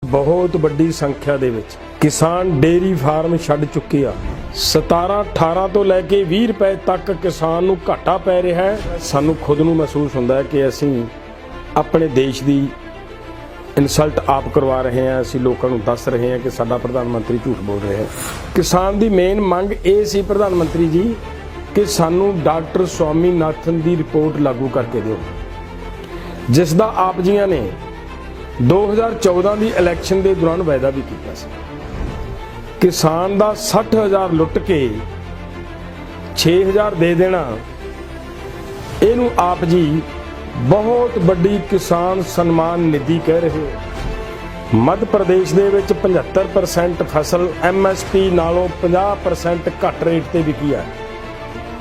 बहुत वड्डी संख्या दे विच किसान डेयरी फार्म छड्ड चुके आ। 17-18 तो लैके 20 रुपए तक किसान नूं घाटा पै रहा है। सानूं खुद नूं महसूस हुंदा है कि असीं अपने देश दी इंसल्ट आप करवा रहे हैं। असीं लोकां नूं दस रहे हैं कि साडा प्रधानमंत्री झूठ बोल रहे हैं। किसान दी मेन मंग ये सी प्रधानमंत्री जी कि सानूं डॉक्टर स्वामीनाथन दी रिपोर्ट लागू करके दिओ, जिस दा आप जियां ने 2014 दी इलैक्शन दे दौरान वायदा भी किया सी। किसान दा 60,000 लुट के 6,000 दे देना, इनू आप जी बहुत बड़ी किसान सम्मान निधि कह रहे हो। मध्य प्रदेश दे विच 75% फसल MSP नालों 50% घट रेट ते विकी है।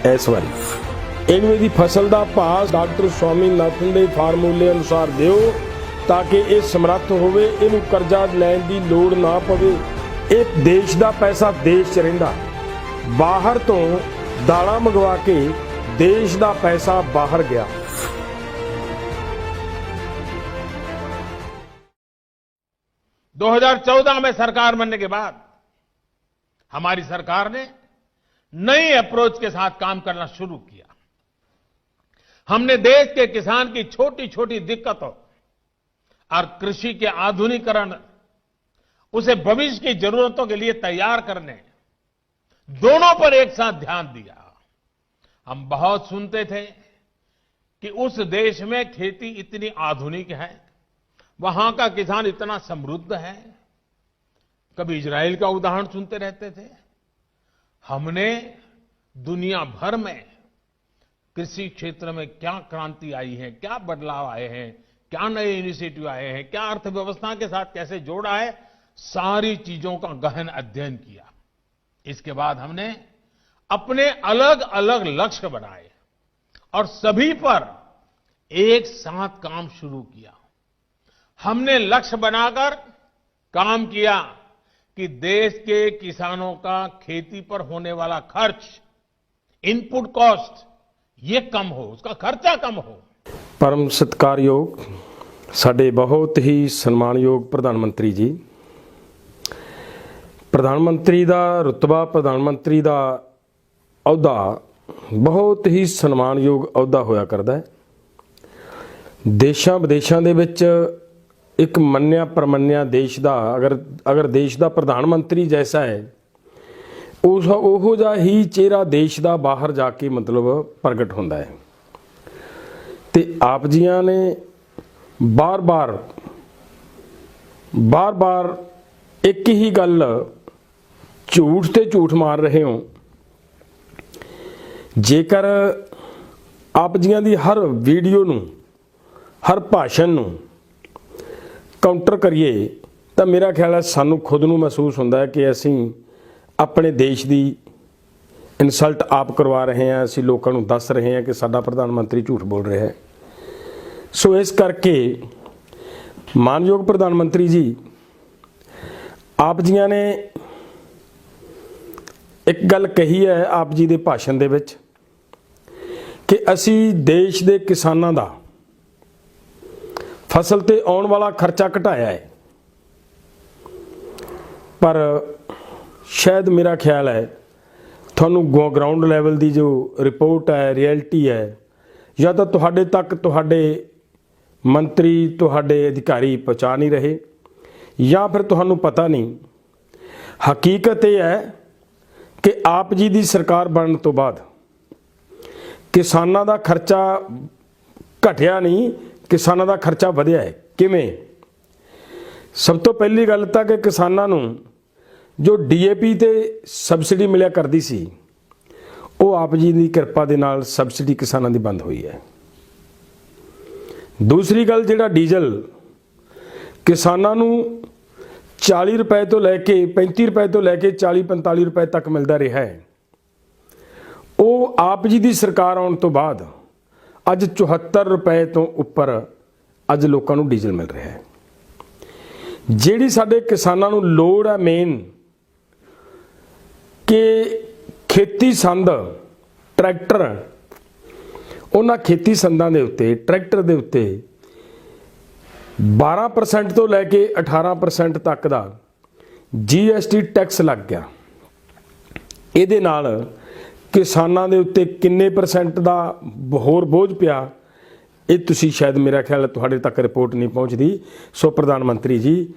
इस वारी इनू दी फसल दा भाव डॉक्टर स्वामीनाथन दे फार्मूले अनुसार दिओ ताकि ये समर्थ होवे, इनू कर्जा लैण दी लोड़ ना पवे। एक देश दा पैसा देश च रहिंदा, बाहर तो दालां मंगवा के देश दा पैसा बाहर गया। दो 2014 में सरकार बनने के बाद हमारी सरकार ने नई अप्रोच के साथ काम करना शुरू किया। हमने देश के किसान की छोटी छोटी दिक्कतों और कृषि के आधुनिकीकरण, उसे भविष्य की जरूरतों के लिए तैयार करने, दोनों पर एक साथ ध्यान दिया। हम बहुत सुनते थे कि उस देश में खेती इतनी आधुनिक है, वहां का किसान इतना समृद्ध है। कभी इजराइल का उदाहरण सुनते रहते थे। हमने दुनिया भर में कृषि क्षेत्र में क्या क्रांति आई है, क्या बदलाव आए हैं, क्या नए इनिशिएटिव आए हैं, क्या अर्थव्यवस्था के साथ कैसे जोड़ा है, सारी चीजों का गहन अध्ययन किया। इसके बाद हमने अपने अलग अलग लक्ष्य बनाए और सभी पर एक साथ काम शुरू किया। हमने लक्ष्य बनाकर काम किया कि देश के किसानों का खेती पर होने वाला खर्च, इनपुट कॉस्ट, ये कम हो, उसका खर्चा कम हो। परम सत्कारयोग साडे बहुत ही सन्मानयोग प्रधानमंत्री जी, प्रधानमंत्री दा रुतबा, प्रधानमंत्री दा अहुदा बहुत ही सन्मानयोग अहुदा होया करदा है। देशां विदेशां दे विच एक मन्निया परमन्निया देश दा अगर देश दा प्रधानमंत्री जैसा है, ओहो जा ही चेहरा देश दा बाहर जाके मतलब प्रगट होंदा है। ते आप जियां ने बार बार एक ही गल झूठ ते झूठ मार रहे हो। जेकर आप जियां दी हर वीडियो नूं, हर भाषण नूं काउंटर करिए तो मेरा ख्याल है सानू खुद नूं महसूस होंदा है कि असीं अपने देश दी इंसल्ट आप करवा रहे हैं। असीं लोकां नूं दस रहे हैं कि साडा प्रधानमंत्री झूठ बोल रहा है। सो इस करके मानयोग प्रधानमंत्री जी, आप जियां ने एक गल कही है आप जी दे भाषण दे विच कि असीं देश दे किसानां दा फसल ते आउण वाला खर्चा घटाया है, पर शायद मेरा ख्याल है थानू ग्राउंड लैवल दी जो रिपोर्ट है, रियलिटी है, या तो तुहाडे तक तुहाडे मंत्री, तुहाडे अधिकारी पहुँचा नहीं रहे, या फिर तुहानू पता नहीं। हकीकत यह है कि आप जी दी सरकार बनने तो बाद किसानां दा खर्चा घटिया नहीं, किसानां दा खर्चा वधिया है। किवें? सब तो पहली गल तां कि किसानां नूं जो DAP ते सबसिडी मिलिया करदी सी, वो आप जी दी किरपा दे नाल सबसिडी किसानां दी बंद हुई है। दूसरी गल, जिहड़ा डीजल किसानां नूं 40 रुपए तो लैके 35 रुपए तो लैके 40-45 रुपए तक मिलता रहा है, वो आप जी दी सरकार आउण तो बाद अज 74 रुपए तो उपर अज लोकां नूं डीजल मिल रहा है। जिहड़ी साडे किसानां नूं लोड़ है मेन कि खेती संद, ट्रैक्टर, उन्हां खेती संदां दे उत्ते, ट्रैक्टर दे उत्ते 12% ਤੋਂ ਲੈ ਕੇ 18% ਤੱਕ ਦਾ GST ਟੈਕਸ ਲੱਗ ਗਿਆ। ਇਹਦੇ ਨਾਲ ਕਿਸਾਨਾਂ ਦੇ ਉੱਤੇ ਕਿੰਨੇ ਪਰਸੈਂਟ ਦਾ ਹੋਰ ਬੋਝ ਪਿਆ, ਇਹ ਤੁਸੀਂ ਸ਼ਾਇਦ ਮੇਰਾ ਖਿਆਲ ਤੁਹਾਡੇ ਤੱਕ ਰਿਪੋਰਟ ਨਹੀਂ ਪਹੁੰਚਦੀ। ਸੋ ਪ੍ਰਧਾਨ ਮੰਤਰੀ ਜੀ,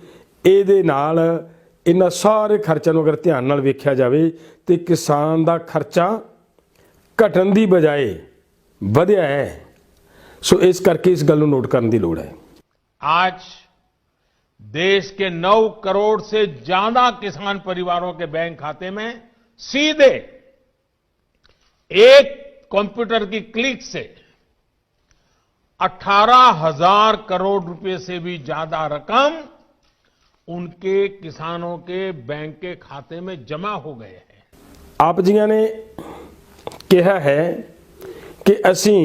ਇਹਦੇ ਨਾਲ ਇਹਨਾਂ ਸਾਰੇ ਖਰਚਿਆਂ ਨੂੰ ਅਗਰ ਧਿਆਨ ਨਾਲ ਵੇਖਿਆ ਜਾਵੇ ਤੇ ਕਿਸਾਨ ਦਾ ਖਰਚਾ ਘਟਣ ਦੀ ਬਜਾਏ ਵਧਿਆ ਹੈ। ਸੋ ਇਸ ਕਰਕੇ ਇਸ ਗੱਲ ਨੂੰ ਨੋਟ ਕਰਨ ਦੀ ਲੋੜ ਹੈ। आज देश के 9 करोड़ से ज्यादा किसान परिवारों के बैंक खाते में सीधे एक कंप्यूटर की क्लिक से 18,000 करोड़ रुपए से भी ज्यादा रकम उनके किसानों के बैंक के खाते में जमा हो गए हैं। ਆਪ ਜੀਆਂ ਨੇ ਕਿਹਾ ਹੈ ਕਿ ਅਸੀਂ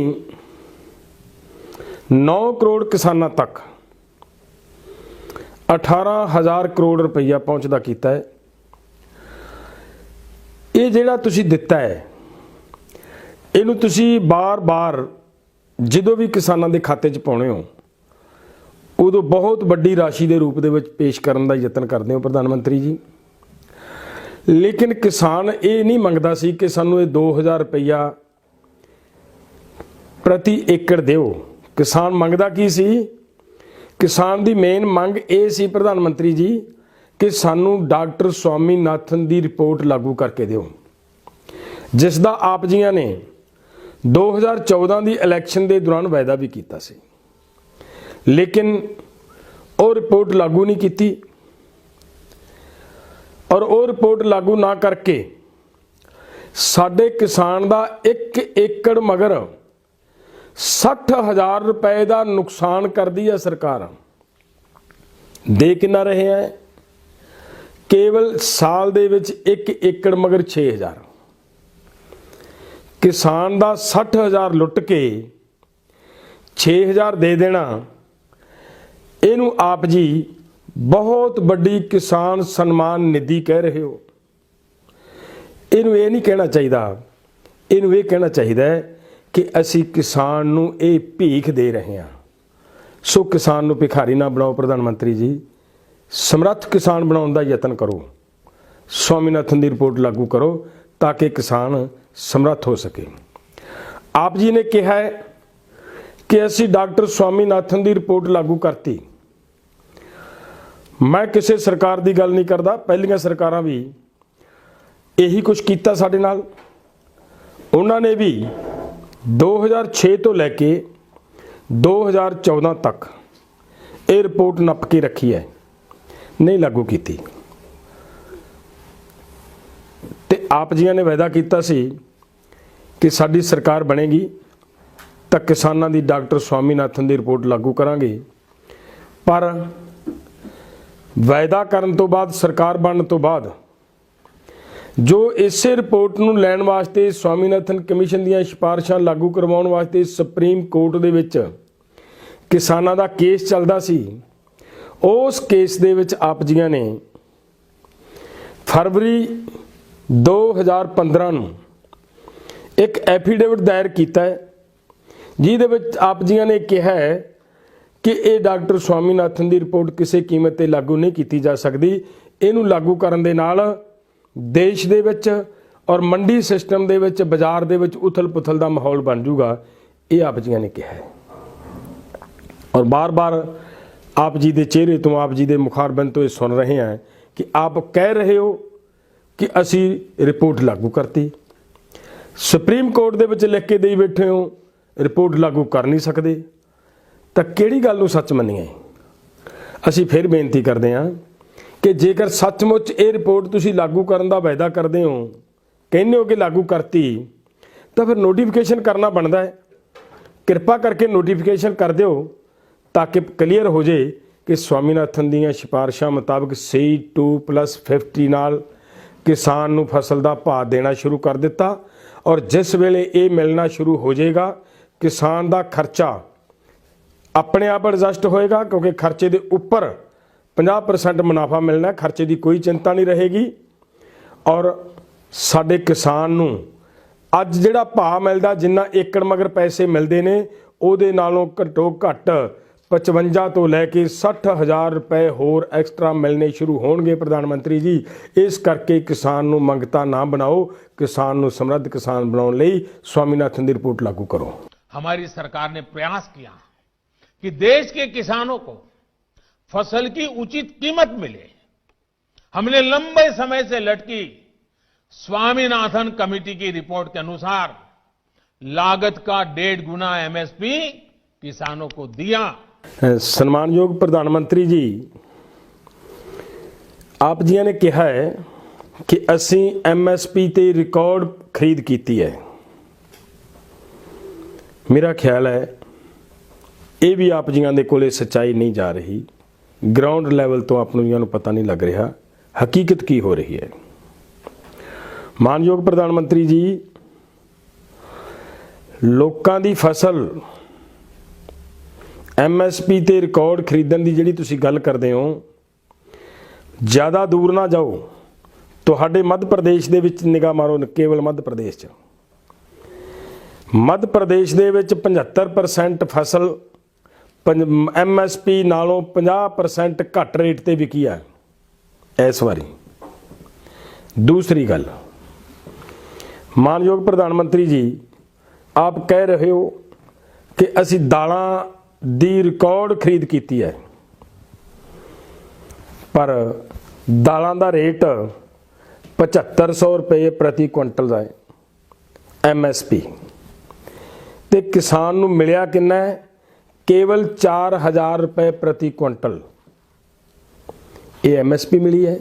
9 ਕਰੋੜ ਕਿਸਾਨਾਂ ਤੱਕ 18,000 ਕਰੋੜ ਰੁਪਈਆ ਪਹੁੰਚਦਾ ਕੀਤਾ ਹੈ। ਇਹ ਜਿਹੜਾ ਤੁਸੀਂ ਦਿੱਤਾ ਹੈ, ਇਹਨੂੰ ਤੁਸੀਂ ਬਾਰ-ਬਾਰ ਜਦੋਂ ਵੀ ਕਿਸਾਨਾਂ ਦੇ ਖਾਤੇ 'ਚ ਪਾਉਣੇ ਹੋ ਉਦੋਂ ਬਹੁਤ ਵੱਡੀ ਰਾਸ਼ੀ ਦੇ ਰੂਪ ਦੇ ਵਿੱਚ ਪੇਸ਼ ਕਰਨ ਦਾ ਯਤਨ ਕਰਦੇ ਹੋ ਪ੍ਰਧਾਨ ਮੰਤਰੀ ਜੀ। ਲੇਕਿਨ ਕਿਸਾਨ ਇਹ ਨਹੀਂ ਮੰਗਦਾ ਸੀ ਕਿ ਸਾਨੂੰ ਇਹ 2,000 ਰੁਪਈਆ ਪ੍ਰਤੀ ਏਕੜ ਦਿਓ। ਕਿਸਾਨ ਮੰਗਦਾ ਕੀ ਸੀ? ਕਿਸਾਨ ਦੀ ਮੇਨ ਮੰਗ ਇਹ ਸੀ ਪ੍ਰਧਾਨ ਮੰਤਰੀ ਜੀ ਕਿ ਸਾਨੂੰ ਡਾਕਟਰ ਸਵਾਮੀਨਾਥਨ ਦੀ ਰਿਪੋਰਟ ਲਾਗੂ ਕਰਕੇ ਦਿਓ, ਜਿਸ ਦਾ ਆਪ ਜੀਆਂ ਨੇ 2014 ਦੀ ਇਲੈਕਸ਼ਨ ਦੇ ਦੌਰਾਨ ਵਾਅਦਾ ਵੀ ਕੀਤਾ ਸੀ। ਲੇਕਿਨ ਉਹ ਰਿਪੋਰਟ ਲਾਗੂ ਨਹੀਂ ਕੀਤੀ ਔਰ ਉਹ ਰਿਪੋਰਟ ਲਾਗੂ ਨਾ ਕਰਕੇ ਸਾਡੇ ਕਿਸਾਨ ਦਾ 1 ਏਕੜ ਮਗਰ 60,000 ਰੁਪਏ ਦਾ ਨੁਕਸਾਨ ਕਰਦੀ ਹੈ ਸਰਕਾਰ। ਦੇ ਕਿੰਨਾ ਰਹੇ ਹੈ? ਕੇਵਲ ਸਾਲ ਦੇ ਵਿੱਚ 1 ਏਕੜ ਮਗਰ 6,000। ਕਿਸਾਨ ਦਾ 60,000 ਲੁੱਟ ਕੇ 6,000 ਦੇ ਦੇਣਾ, ਇਹਨੂੰ ਆਪ ਜੀ ਬਹੁਤ ਵੱਡੀ ਕਿਸਾਨ ਸਨਮਾਨ ਨਿਧੀ ਕਹਿ ਰਹੇ ਹੋ। ਇਹਨੂੰ ਇਹ ਨਹੀਂ ਕਹਿਣਾ ਚਾਹੀਦਾ, ਇਹਨੂੰ ਇਹ ਕਹਿਣਾ ਚਾਹੀਦਾ ਹੈ ਕਿ ਅਸੀਂ ਕਿਸਾਨ ਨੂੰ ਇਹ ਭੀਖ ਦੇ ਰਹੇ ਹਾਂ। ਸੋ ਕਿਸਾਨ ਨੂੰ ਭਿਖਾਰੀ ਨਾ ਬਣਾਓ ਪ੍ਰਧਾਨ ਮੰਤਰੀ ਜੀ, ਸਮਰੱਥ ਕਿਸਾਨ ਬਣਾਉਣ ਦਾ ਯਤਨ ਕਰੋ। ਸਵਾਮੀਨਾਥਨ ਦੀ ਰਿਪੋਰਟ ਲਾਗੂ ਕਰੋ ਤਾਂ ਕਿ ਕਿਸਾਨ ਸਮਰੱਥ ਹੋ ਸਕੇ। ਆਪ ਜੀ ਨੇ ਕਿਹਾ ਹੈ ਕਿ ਅਸੀਂ ਡਾਕਟਰ ਸਵਾਮੀਨਾਥਨ ਦੀ ਰਿਪੋਰਟ ਲਾਗੂ ਕਰਤੀ। ਮੈਂ ਕਿਸੇ ਸਰਕਾਰ ਦੀ ਗੱਲ ਨਹੀਂ ਕਰਦਾ, ਪਹਿਲੀਆਂ ਸਰਕਾਰਾਂ ਵੀ ਇਹੀ ਕੁਝ ਕੀਤਾ ਸਾਡੇ ਨਾਲ। ਉਹਨਾਂ ਨੇ ਵੀ 2006 ਤੋਂ ਲੈ ਕੇ 2014 ਤੱਕ ਇਹ ਰਿਪੋਰਟ ਨੱਪ ਕੇ ਰੱਖੀ ਹੈ, ਨਹੀਂ ਲਾਗੂ ਕੀਤੀ। ਤੇ ਆਪ ਜੀਆਂ ਨੇ ਵਾਅਦਾ ਕੀਤਾ ਸੀ ਕਿ ਸਾਡੀ ਸਰਕਾਰ ਬਣੇਗੀ ਤਾਂ ਕਿਸਾਨਾਂ ਦੀ ਡਾਕਟਰ ਸਵਾਮੀਨਾਥਨ ਦੀ ਰਿਪੋਰਟ ਲਾਗੂ ਕਰਾਂਗੇ। ਪਰ ਵਾਅਦਾ ਕਰਨ ਤੋਂ ਬਾਅਦ, ਸਰਕਾਰ ਬਣਨ ਤੋਂ ਬਾਅਦ, ਜੋ ਇਸੇ ਰਿਪੋਰਟ ਨੂੰ ਲੈਣ ਵਾਸਤੇ ਸਵਾਮੀਨਾਥਨ ਕਮਿਸ਼ਨ ਦੀਆਂ ਸਿਫਾਰਿਸ਼ਾਂ ਲਾਗੂ ਕਰਵਾਉਣ ਵਾਸਤੇ ਸੁਪਰੀਮ ਕੋਰਟ ਦੇ ਵਿੱਚ ਕਿਸਾਨਾਂ ਦਾ ਕੇਸ ਚੱਲਦਾ ਸੀ, ਉਸ ਕੇਸ ਦੇ ਵਿੱਚ ਆਪ ਜੀਆਂ ਨੇ ਫਰਵਰੀ 2015 ਨੂੰ ਇੱਕ ਐਫੀਡੇਵਿਟ ਦਾਇਰ ਕੀਤਾ ਹੈ, ਜਿਹਦੇ ਵਿੱਚ ਆਪ ਜੀਆਂ ਨੇ ਕਿਹਾ ਹੈ ਕਿ ਇਹ ਡਾਕਟਰ ਸਵਾਮੀਨਾਥਨ ਦੀ ਰਿਪੋਰਟ ਕਿਸੇ ਕੀਮਤ ਤੇ ਲਾਗੂ ਨਹੀਂ ਕੀਤੀ ਜਾ ਸਕਦੀ। ਇਹਨੂੰ ਲਾਗੂ ਕਰਨ ਦੇ ਨਾਲ ਦੇਸ਼ ਦੇ ਵਿੱਚ ਔਰ ਮੰਡੀ ਸਿਸਟਮ ਦੇ ਵਿੱਚ, ਬਾਜ਼ਾਰ ਦੇ ਵਿੱਚ ਉਥਲ-ਪੁਥਲ ਦਾ ਮਾਹੌਲ ਬਣ ਜਾਊਗਾ, ਇਹ ਆਪ ਜੀਆਂ ਨੇ ਕਿਹਾ ਹੈ। ਔਰ ਬਾਰ-ਬਾਰ ਆਪ ਜੀ ਦੇ ਚਿਹਰੇ ਤੋਂ, ਆਪ ਜੀ ਦੇ ਮੁਖਾਰਬੰਦ ਤੋਂ ਇਹ ਸੁਣ ਰਹੇ ਹਾਂ ਕਿ ਆਪ ਕਹਿ ਰਹੇ ਹੋ ਕਿ ਅਸੀਂ ਰਿਪੋਰਟ ਲਾਗੂ ਕਰਤੀ। ਸੁਪਰੀਮ ਕੋਰਟ ਦੇ ਵਿੱਚ ਲਿਖ ਕੇ ਦੇਈ ਬੈਠੇ ਹੋ ਰਿਪੋਰਟ ਲਾਗੂ ਕਰ ਨਹੀਂ ਸਕਦੇ, ਤਾਂ ਕਿਹੜੀ ਗੱਲ ਨੂੰ ਸੱਚ ਮੰਨੀਏ? ਅਸੀਂ ਫਿਰ ਬੇਨਤੀ ਕਰਦੇ ਹਾਂ ਕਿ ਜੇਕਰ ਸੱਚਮੁੱਚ ਇਹ ਰਿਪੋਰਟ ਤੁਸੀਂ ਲਾਗੂ ਕਰਨ ਦਾ ਵਾਅਦਾ ਕਰਦੇ ਹੋ, ਕਹਿੰਦੇ ਹੋ ਕਿ ਲਾਗੂ ਕਰਤੀ, ਤਾਂ ਫਿਰ ਨੋਟੀਫਿਕੇਸ਼ਨ ਕਰਨਾ ਬਣਦਾ ਹੈ। ਕਿਰਪਾ ਕਰਕੇ ਨੋਟੀਫਿਕੇਸ਼ਨ ਕਰ ਦਿਓ ਤਾਂ ਕਿ ਕਲੀਅਰ ਹੋ ਜੇ ਕਿ ਸਵਾਮੀਨਾਥਨ ਦੀਆਂ ਸਿਫਾਰਿਸ਼ਾਂ ਮੁਤਾਬਕ C2+50 ਨਾਲ ਕਿਸਾਨ ਨੂੰ ਫਸਲ ਦਾ ਭਾਅ ਦੇਣਾ ਸ਼ੁਰੂ ਕਰ ਦਿੱਤਾ। ਔਰ ਜਿਸ ਵੇਲੇ ਇਹ ਮਿਲਣਾ ਸ਼ੁਰੂ ਹੋ ਜਾਏਗਾ, ਕਿਸਾਨ ਦਾ ਖਰਚਾ ਆਪਣੇ ਆਪ ਐਡਜਸਟ ਹੋਏਗਾ, ਕਿਉਂਕਿ ਖਰਚੇ ਦੇ ਉੱਪਰ 50% ਮੁਨਾਫਾ ਮਿਲਣਾ, ਖਰਚੇ ਦੀ ਕੋਈ ਚਿੰਤਾ ਨਹੀਂ ਰਹੇਗੀ। ਔਰ ਸਾਡੇ ਕਿਸਾਨ ਨੂੰ ਅੱਜ ਜਿਹੜਾ ਭਾਅ ਮਿਲਦਾ, ਜਿੰਨਾ ਏਕੜ ਮਗਰ ਪੈਸੇ ਮਿਲਦੇ ਨੇ, ਉਹਦੇ ਨਾਲੋਂ ਘੱਟੋ ਘੱਟ 55 ਤੋਂ ਲੈ ਕੇ 60,000 ਰੁਪਏ ਹੋਰ ਐਕਸਟਰਾ ਮਿਲਣੇ ਸ਼ੁਰੂ ਹੋਣਗੇ ਪ੍ਰਧਾਨ ਮੰਤਰੀ ਜੀ। ਇਸ ਕਰਕੇ ਕਿਸਾਨ ਨੂੰ ਮੰਗਤਾ ਨਾ ਬਣਾਓ, ਕਿਸਾਨ ਨੂੰ ਸਮਰੱਧ ਕਿਸਾਨ ਬਣਾਉਣ ਲਈ स्वामीनाथन ਦੀ ਰਿਪੋर्ट लागू करो। हमारी सरकार ने प्रयास किया कि देश के किसानों को फसल की उचित कीमत मिले। हमने लंबे समय से लटकी स्वामीनाथन कमेटी की रिपोर्ट के अनुसार लागत का 1.5 गुना एमएसपी किसानों को दिया। ਸਨਮਾਨਯੋਗ ਪ੍ਰਧਾਨ ਮੰਤਰੀ ਜੀ, ਆਪ ਜੀਆਂ ਨੇ ਕਿਹਾ ਹੈ ਕਿ ਅਸੀਂ ਐਮਐਸਪੀ ਤੇ ਰਿਕਾਰਡ ਖਰੀਦ ਕੀਤੀ ਹੈ। ਮੇਰਾ ਖਿਆਲ ਹੈ ਇਹ ਵੀ ਆਪ ਜੀਆਂ ਦੇ ਕੋਲੇ ਸੱਚਾਈ ਨਹੀਂ ਜਾ ਰਹੀ। ਗਰਾਊਂਡ ਲੈਵਲ ਤੋਂ ਆਪ ਨੂੰ ਜੀਆਂ ਨੂੰ ਪਤਾ ਨਹੀਂ ਲੱਗ ਰਿਹਾ ਹਕੀਕਤ ਕੀ ਹੋ ਰਹੀ ਹੈ। ਮਾਨਯੋਗ ਪ੍ਰਧਾਨ ਮੰਤਰੀ ਜੀ, ਲੋਕਾਂ ਦੀ ਫਸਲ ਐਮਐਸਪੀ ਤੇ ਰਿਕਾਰਡ ਖਰੀਦਣ ਦੀ ਜਿਹੜੀ ਤੁਸੀਂ ਗੱਲ ਕਰਦੇ ਹੋ, ਜ਼ਿਆਦਾ ਦੂਰ ਨਾ ਜਾਓ। ਤੁਹਾਡੇ ਮੱਧ ਪ੍ਰਦੇਸ਼ ਦੇ ਵਿੱਚ ਨਿਗਾਹ ਮਾਰੋ, ਕੇਵਲ ਮੱਧ ਪ੍ਰਦੇਸ਼ 'ਚ। ਮੱਧ ਪ੍ਰਦੇਸ਼ ਦੇ ਵਿੱਚ 75% ਫਸਲ ਐਮਐਸਪੀ ਨਾਲੋਂ 50% ਘੱਟ ਰੇਟ ਤੇ ਵਿਕੀ ਹੈ ਇਸ ਵਾਰੀ। ਦੂਸਰੀ ਗੱਲ, ਮਾਨਯੋਗ ਪ੍ਰਧਾਨ ਮੰਤਰੀ ਜੀ, ਆਪ ਕਹਿ ਰਹੇ ਹੋ ਕਿ ਅਸੀਂ ਦਾਲਾਂ ਦੀ ਰਿਕਾਰਡ ਖਰੀਦ ਕੀਤੀ ਹੈ, ਪਰ ਦਾਲਾਂ ਦਾ ਰੇਟ 7500 ਰੁਪਏ ਪ੍ਰਤੀ ਕੁਇੰਟਲ ਦਾ ਹੈ ਐਮਐਸਪੀ, ਤੇ ਕਿਸਾਨ ਨੂੰ ਮਿਲਿਆ ਕਿੰਨਾ ਹੈ? ਕੇਵਲ 4000 ਰੁਪਏ ਪ੍ਰਤੀ ਕੁਇੰਟਲ ਇਹ ਐਮਐਸਪੀ ਮਿਲੀ ਹੈ।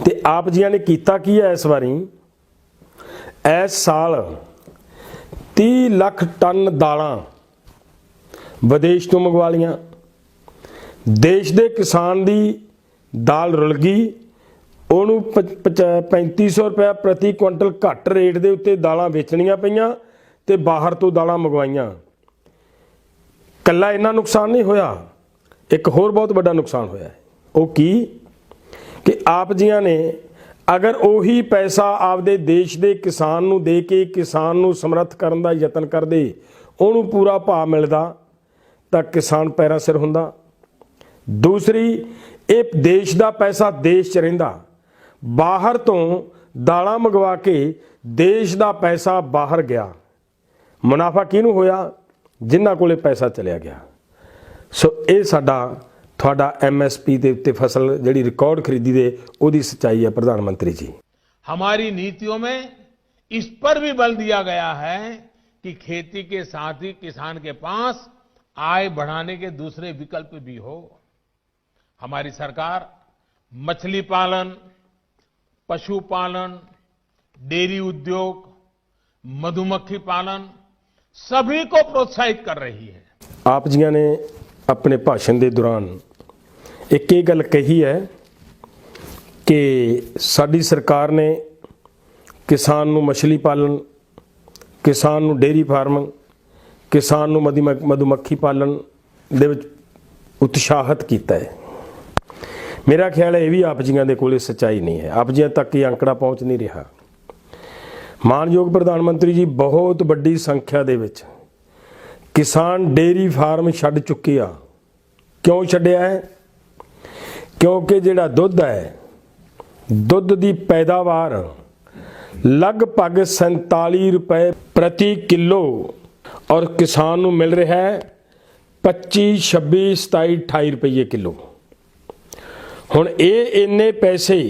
ਤੇ ਆਪ ਜੀਆਂ ਨੇ ਕੀਤਾ ਕੀ ਹੈ ਇਸ ਵਾਰੀ? ਇਸ ਸਾਲ 30 ਲੱਖ ਟਨ ਦਾਲਾਂ ਵਿਦੇਸ਼ ਤੋਂ ਮੰਗਵਾ ਲੀਆਂ। ਦੇਸ਼ ਦੇ ਕਿਸਾਨ ਦੀ ਦਾਲ ਰੁਲ ਗਈ, ਉਹਨੂੰ 3500 ਰੁਪਏ ਪ੍ਰਤੀ ਕੁਇੰਟਲ ਘੱਟ ਰੇਟ ਦੇ ਉੱਤੇ ਦਾਲਾਂ ਵੇਚਣੀਆਂ ਪਈਆਂ ਤੇ ਬਾਹਰ ਤੋਂ ਦਾਲਾਂ ਮੰਗਵਾਈਆਂ। ਕੱਲਾ ਇੰਨਾ ਨੁਕਸਾਨ ਨਹੀਂ ਹੋਇਆ, ਇੱਕ ਹੋਰ ਬਹੁਤ ਵੱਡਾ ਨੁਕਸਾਨ ਹੋਇਆ ਹੈ। ਉਹ ਕੀ ਕਿ ਆਪ ਜੀਆਂ ਨੇ ਅਗਰ ਉਹੀ ਪੈਸਾ ਆਪਦੇ ਦੇਸ਼ ਦੇ ਕਿਸਾਨ ਨੂੰ ਦੇ ਕੇ ਕਿਸਾਨ ਨੂੰ ਸਮਰੱਥ ਕਰਨ ਦਾ ਯਤਨ ਕਰਦੇ, ਉਹਨੂੰ ਪੂਰਾ ਭਾਅ ਮਿਲਦਾ ਤਾਂ ਕਿਸਾਨ ਪੈਰਾਂ ਸਿਰ ਹੁੰਦਾ। ਦੂਸਰੀ, ਇਹ ਦੇਸ਼ ਦਾ ਪੈਸਾ ਦੇਸ਼ 'ਚ ਰਹਿੰਦਾ। ਬਾਹਰ ਤੋਂ ਦਾਲਾਂ ਮੰਗਵਾ ਕੇ ਦੇਸ਼ ਦਾ ਪੈਸਾ ਬਾਹਰ ਗਿਆ, ਮੁਨਾਫਾ ਕਿਹਨੂੰ ਹੋਇਆ? ਜਿਨ੍ਹਾਂ ਕੋਲੇ ਪੈਸਾ ਚਲਿਆ ਗਿਆ। ਸੋ ਇਹ ਸਾਡਾ ਤੁਹਾਡਾ ਐਮਐਸਪੀ ਦੇ ਉੱਤੇ ਫਸਲ ਜਿਹੜੀ ਰਿਕਾਰਡ ਖਰੀਦੀ ਦੇ ਉਹਦੀ ਸੱਚਾਈ ਹੈ ਪ੍ਰਧਾਨ ਮੰਤਰੀ ਜੀ। हमारी नीतियों में इस पर भी बल दिया गया है कि खेती के साथ ही किसान के पास आय बढ़ाने के दूसरे विकल्प भी हो। हमारी सरकार मछली पालन, पशुपालन, डेयरी उद्योग, मधुमक्खी पालन सभी को प्रोत्साहित कर रही है। ਆਪ ਜੀਆਂ ਨੇ ਆਪਣੇ ਭਾਸ਼ਣ ਦੇ ਦੌਰਾਨ ਇੱਕ ਇਹ ਗੱਲ ਕਹੀ ਹੈ ਕਿ ਸਾਡੀ ਸਰਕਾਰ ਨੇ ਕਿਸਾਨ ਨੂੰ ਮਛਲੀ ਪਾਲਣ, ਕਿਸਾਨ ਨੂੰ ਡੇਅਰੀ ਫਾਰਮ, ਕਿਸਾਨ ਨੂੰ ਮਧੂਮੱਖੀ ਪਾਲਣ ਦੇ ਵਿੱਚ ਉਤਸ਼ਾਹਿਤ ਕੀਤਾ ਹੈ। ਮੇਰਾ ਖਿਆਲ ਹੈ ਇਹ ਵੀ ਆਪ ਜੀਆਂ ਦੇ ਕੋਲੇ ਸੱਚਾਈ ਨਹੀਂ ਹੈ, ਆਪ ਜੀਆਂ ਤੱਕ ਇਹ ਅੰਕੜਾ ਪਹੁੰਚ ਨਹੀਂ ਰਿਹਾ। ਮਾਨਯੋਗ ਪ੍ਰਧਾਨ ਮੰਤਰੀ ਜੀ, ਬਹੁਤ ਵੱਡੀ ਸੰਖਿਆ ਦੇ ਵਿੱਚ ਕਿਸਾਨ ਡੇਅਰੀ ਫਾਰਮ ਛੱਡ ਚੁੱਕੇ ਆ। ਕਿਉਂ ਛੱਡਿਆ ਹੈ? ਕਿਉਂਕਿ ਜਿਹੜਾ ਦੁੱਧ ਹੈ, ਦੁੱਧ ਦੀ ਪੈਦਾਵਾਰ ਲਗਭਗ 47 ਰੁਪਏ ਪ੍ਰਤੀ ਕਿਲੋ ਔਰ ਕਿਸਾਨ ਨੂੰ ਮਿਲ ਰਿਹਾ ਹੈ 25, 26, 27, 28 ਰੁਪਏ ਕਿਲੋ। ਹੁਣ ਇਹ ਇੰਨੇ ਪੈਸੇ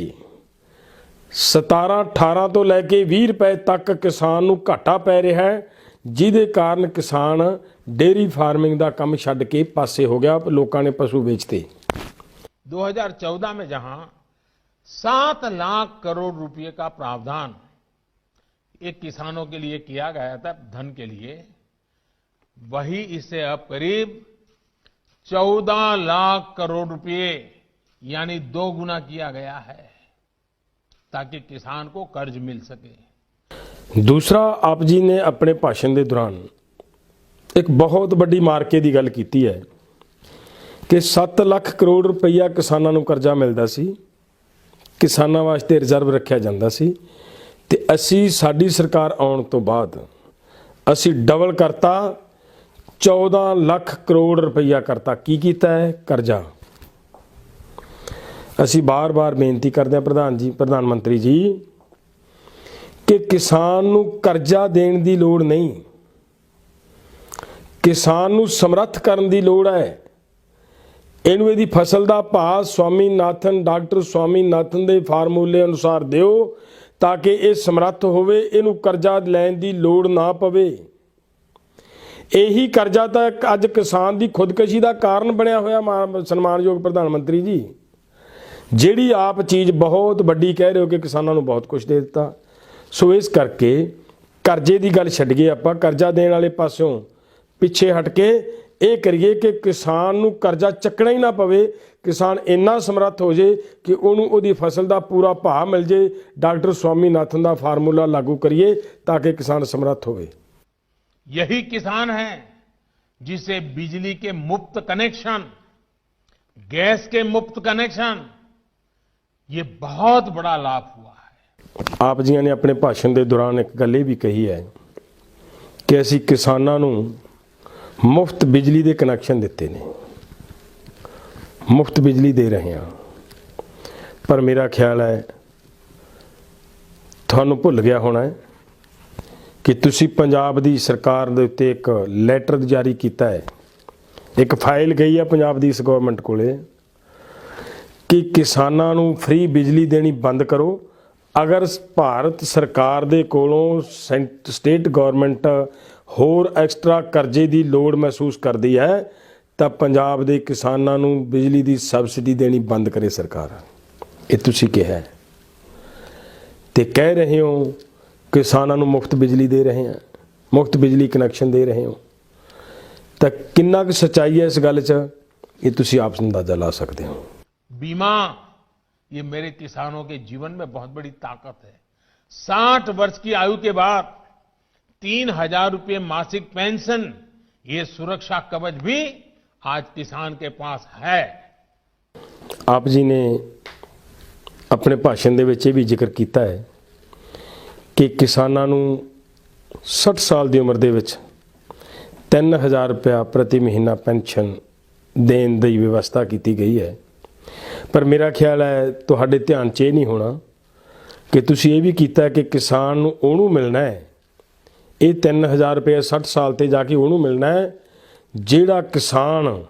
17, 18 ਤੋਂ ਲੈ ਕੇ 20 ਰੁਪਏ ਤੱਕ ਕਿਸਾਨ ਨੂੰ ਘਾਟਾ ਪੈ ਰਿਹਾ ਹੈ, ਜਿਹਦੇ ਕਾਰਨ ਕਿਸਾਨ ਡੇਅਰੀ ਫਾਰਮਿੰਗ ਦਾ ਕੰਮ ਛੱਡ ਕੇ ਪਾਸੇ ਹੋ ਗਿਆ, ਲੋਕਾਂ ਨੇ ਪਸ਼ੂ ਵੇਚਤੇ। 2014 में जहां 7 लाख करोड़ रुपए का प्रावधान एक किसानों के लिए किया गया था धन के लिए, वही इसे अब करीब 14 लाख करोड़ रुपए यानी 2 गुना किया गया है ताकि किसान को कर्ज मिल सके। दूसरा, आप जी ने अपने भाषण के दौरान एक बहुत बड़ी मार्के की गल की है कि 7 लाख करोड़ रुपया किसानों को करजा मिलता सी, किसानों वास्ते रिजर्व रखा जाता सी, ते असी साडी सरकार आउण तो बाद असी डबल करता 14 ਲੱਖ ਕਰੋੜ ਰੁਪਈਆ ਕਰਤਾ। ਕੀ ਕੀਤਾ ਹੈ? ਕਰਜ਼ਾ। ਅਸੀਂ ਬਾਰ-ਬਾਰ ਬੇਨਤੀ ਕਰਦੇ ਹਾਂ ਪ੍ਰਧਾਨ ਮੰਤਰੀ ਜੀ ਕਿ ਕਿਸਾਨ ਨੂੰ ਕਰਜ਼ਾ ਦੇਣ ਦੀ ਲੋੜ ਨਹੀਂ, ਕਿਸਾਨ ਨੂੰ ਸਮਰੱਥ ਕਰਨ ਦੀ ਲੋੜ ਹੈ। ਇਹਨੂੰ ਇਹਦੀ ਫਸਲ ਦਾ ਭਾਅ ਡਾਕਟਰ ਸਵਾਮੀਨਾਥਨ ਦੇ ਫਾਰਮੂਲੇ ਅਨੁਸਾਰ ਦਿਓ ਤਾਂ ਕਿ ਇਹ ਸਮਰੱਥ ਹੋਵੇ, ਇਹਨੂੰ ਕਰਜ਼ਾ ਲੈਣ ਦੀ ਲੋੜ ਨਾ ਪਵੇ। ਇਹੀ ਕਰਜ਼ਾ ਤਾਂ ਅੱਜ ਕਿਸਾਨ ਦੀ ਖੁਦਕਸ਼ੀ ਦਾ ਕਾਰਨ ਬਣਿਆ ਹੋਇਆ ਸਨਮਾਨਯੋਗ ਪ੍ਰਧਾਨ ਮੰਤਰੀ ਜੀ। ਜਿਹੜੀ ਆਪ ਚੀਜ਼ ਬਹੁਤ ਵੱਡੀ ਕਹਿ ਰਹੇ ਹੋ ਕਿ ਕਿਸਾਨਾਂ ਨੂੰ ਬਹੁਤ ਕੁਝ ਦੇ ਦਿੱਤਾ। ਸੋ ਇਸ ਕਰਕੇ ਕਰਜ਼ੇ ਦੀ ਗੱਲ ਛੱਡ ਗਏ, ਆਪਾਂ ਕਰਜ਼ਾ ਦੇਣ ਵਾਲੇ ਪਾਸਿਓਂ ਪਿੱਛੇ ਹਟ ਕੇ ਇਹ ਕਰੀਏ ਕਿ ਕਿਸਾਨ ਨੂੰ ਕਰਜ਼ਾ ਚੱਕਣਾ ਹੀ ਨਾ ਪਵੇ, ਕਿਸਾਨ ਇੰਨਾ ਸਮਰੱਥ ਹੋ ਜੇ ਕਿ ਉਹਨੂੰ ਉਹਦੀ ਫਸਲ ਦਾ ਪੂਰਾ ਭਾਅ ਮਿਲ ਜੇ। ਡਾਕਟਰ ਸਵਾਮੀਨਾਥਨ ਦਾ ਫਾਰਮੂਲਾ ਲਾਗੂ ਕਰੀਏ ਤਾਂ ਕਿ ਕਿਸਾਨ ਸਮਰੱਥ ਹੋਵੇ। यही किसान है जिसे बिजली के मुफ्त कनेक्शन, गैस के मुफ्त कनेक्शन, ये बहुत बड़ा लाभ हुआ है। ਆਪ ਜੀਆਂ ਨੇ ਆਪਣੇ ਭਾਸ਼ਣ ਦੇ ਦੌਰਾਨ ਇੱਕ ਗੱਲ ਇਹ ਵੀ ਕਹੀ ਹੈ ਕਿ ਅਸੀਂ ਕਿਸਾਨਾਂ ਨੂੰ ਮੁਫਤ ਬਿਜਲੀ ਦੇ ਕਨੈਕਸ਼ਨ ਦਿੱਤੇ ਨੇ, ਮੁਫਤ ਬਿਜਲੀ ਦੇ ਰਹੇ ਹਾਂ। ਪਰ ਮੇਰਾ ਖਿਆਲ ਹੈ ਤੁਹਾਨੂੰ ਭੁੱਲ ਗਿਆ ਹੋਣਾ ਹੈ ਕਿ ਤੁਸੀਂ ਪੰਜਾਬ ਦੀ ਸਰਕਾਰ ਦੇ ਉੱਤੇ ਇੱਕ ਲੈਟਰ ਜਾਰੀ ਕੀਤਾ ਹੈ, ਇੱਕ ਫਾਈਲ ਗਈ ਹੈ ਪੰਜਾਬ ਦੀ ਇਸ ਗਵਰਨਮੈਂਟ ਕੋਲੇ ਕਿ ਕਿਸਾਨਾਂ ਨੂੰ ਫ੍ਰੀ ਬਿਜਲੀ ਦੇਣੀ ਬੰਦ ਕਰੋ। ਅਗਰ ਭਾਰਤ ਸਰਕਾਰ ਦੇ ਕੋਲੋਂ ਸਟੇਟ ਗਵਰਨਮੈਂਟ ਹੋਰ ਐਕਸਟਰਾ ਕਰਜ਼ੇ ਦੀ ਲੋੜ ਮਹਿਸੂਸ ਕਰਦੀ ਹੈ ਤਾਂ ਪੰਜਾਬ ਦੇ ਕਿਸਾਨਾਂ ਨੂੰ ਬਿਜਲੀ ਦੀ ਸਬਸਿਡੀ ਦੇਣੀ ਬੰਦ ਕਰੇ ਸਰਕਾਰ। ਇਹ ਤੁਸੀਂ ਕਿਹਾ ਹੈ ਤੇ ਕਹਿ ਰਹੇ ਹੋ ਕਿਸਾਨਾਂ ਨੂੰ ਮੁਫਤ ਬਿਜਲੀ ਦੇ ਰਹੇ ਹਾਂ, ਮੁਫਤ ਬਿਜਲੀ ਕਨੈਕਸ਼ਨ ਦੇ ਰਹੇ ਹੋ, ਤਾਂ ਕਿੰਨਾ ਕੁ ਸੱਚਾਈ ਹੈ ਇਸ ਗੱਲ 'ਚ ਇਹ ਤੁਸੀਂ ਆਪ ਅੰਦਾਜ਼ਾ ਲਾ ਸਕਦੇ ਹੋ। बीमा ये मेरे किसानों के जीवन में बहुत बड़ी ताकत है। 60 वर्ष की आयु के बाद 3,000 रुपये मासिक पेंशन, ये सुरक्षा कवच भी आज किसान के पास है। ਆਪ ਜੀ ਨੇ ਆਪਣੇ ਭਾਸ਼ਣ ਦੇ ਵਿੱਚ ਇਹ ਵੀ ਜ਼ਿਕਰ ਕੀਤਾ ਹੈ ਕਿ ਕਿਸਾਨਾਂ ਨੂੰ 60 ਸਾਲ ਦੀ ਉਮਰ ਦੇ ਵਿੱਚ 3,000 ਰੁਪਇਆ ਪ੍ਰਤੀ ਮਹੀਨਾ ਪੈਨਸ਼ਨ ਦੇਣ ਦੀ ਵਿਵਸਥਾ ਕੀਤੀ ਗਈ ਹੈ। ਪਰ ਮੇਰਾ ਖਿਆਲ ਹੈ ਤੁਹਾਡੇ ਧਿਆਨ 'ਚ ਇਹ ਨਹੀਂ ਹੋਣਾ ਕਿ ਤੁਸੀਂ ਇਹ ਵੀ ਕੀਤਾ ਕਿ ਕਿਸਾਨ ਨੂੰ ਉਹਨੂੰ ਮਿਲਣਾ ਹੈ, ਇਹ 3,000 ਰੁਪਏ 60 ਸਾਲ ਤੇ ਜਾ ਕੇ ਉਹਨੂੰ ਮਿਲਣਾ ਹੈ ਜਿਹੜਾ ਕਿਸਾਨ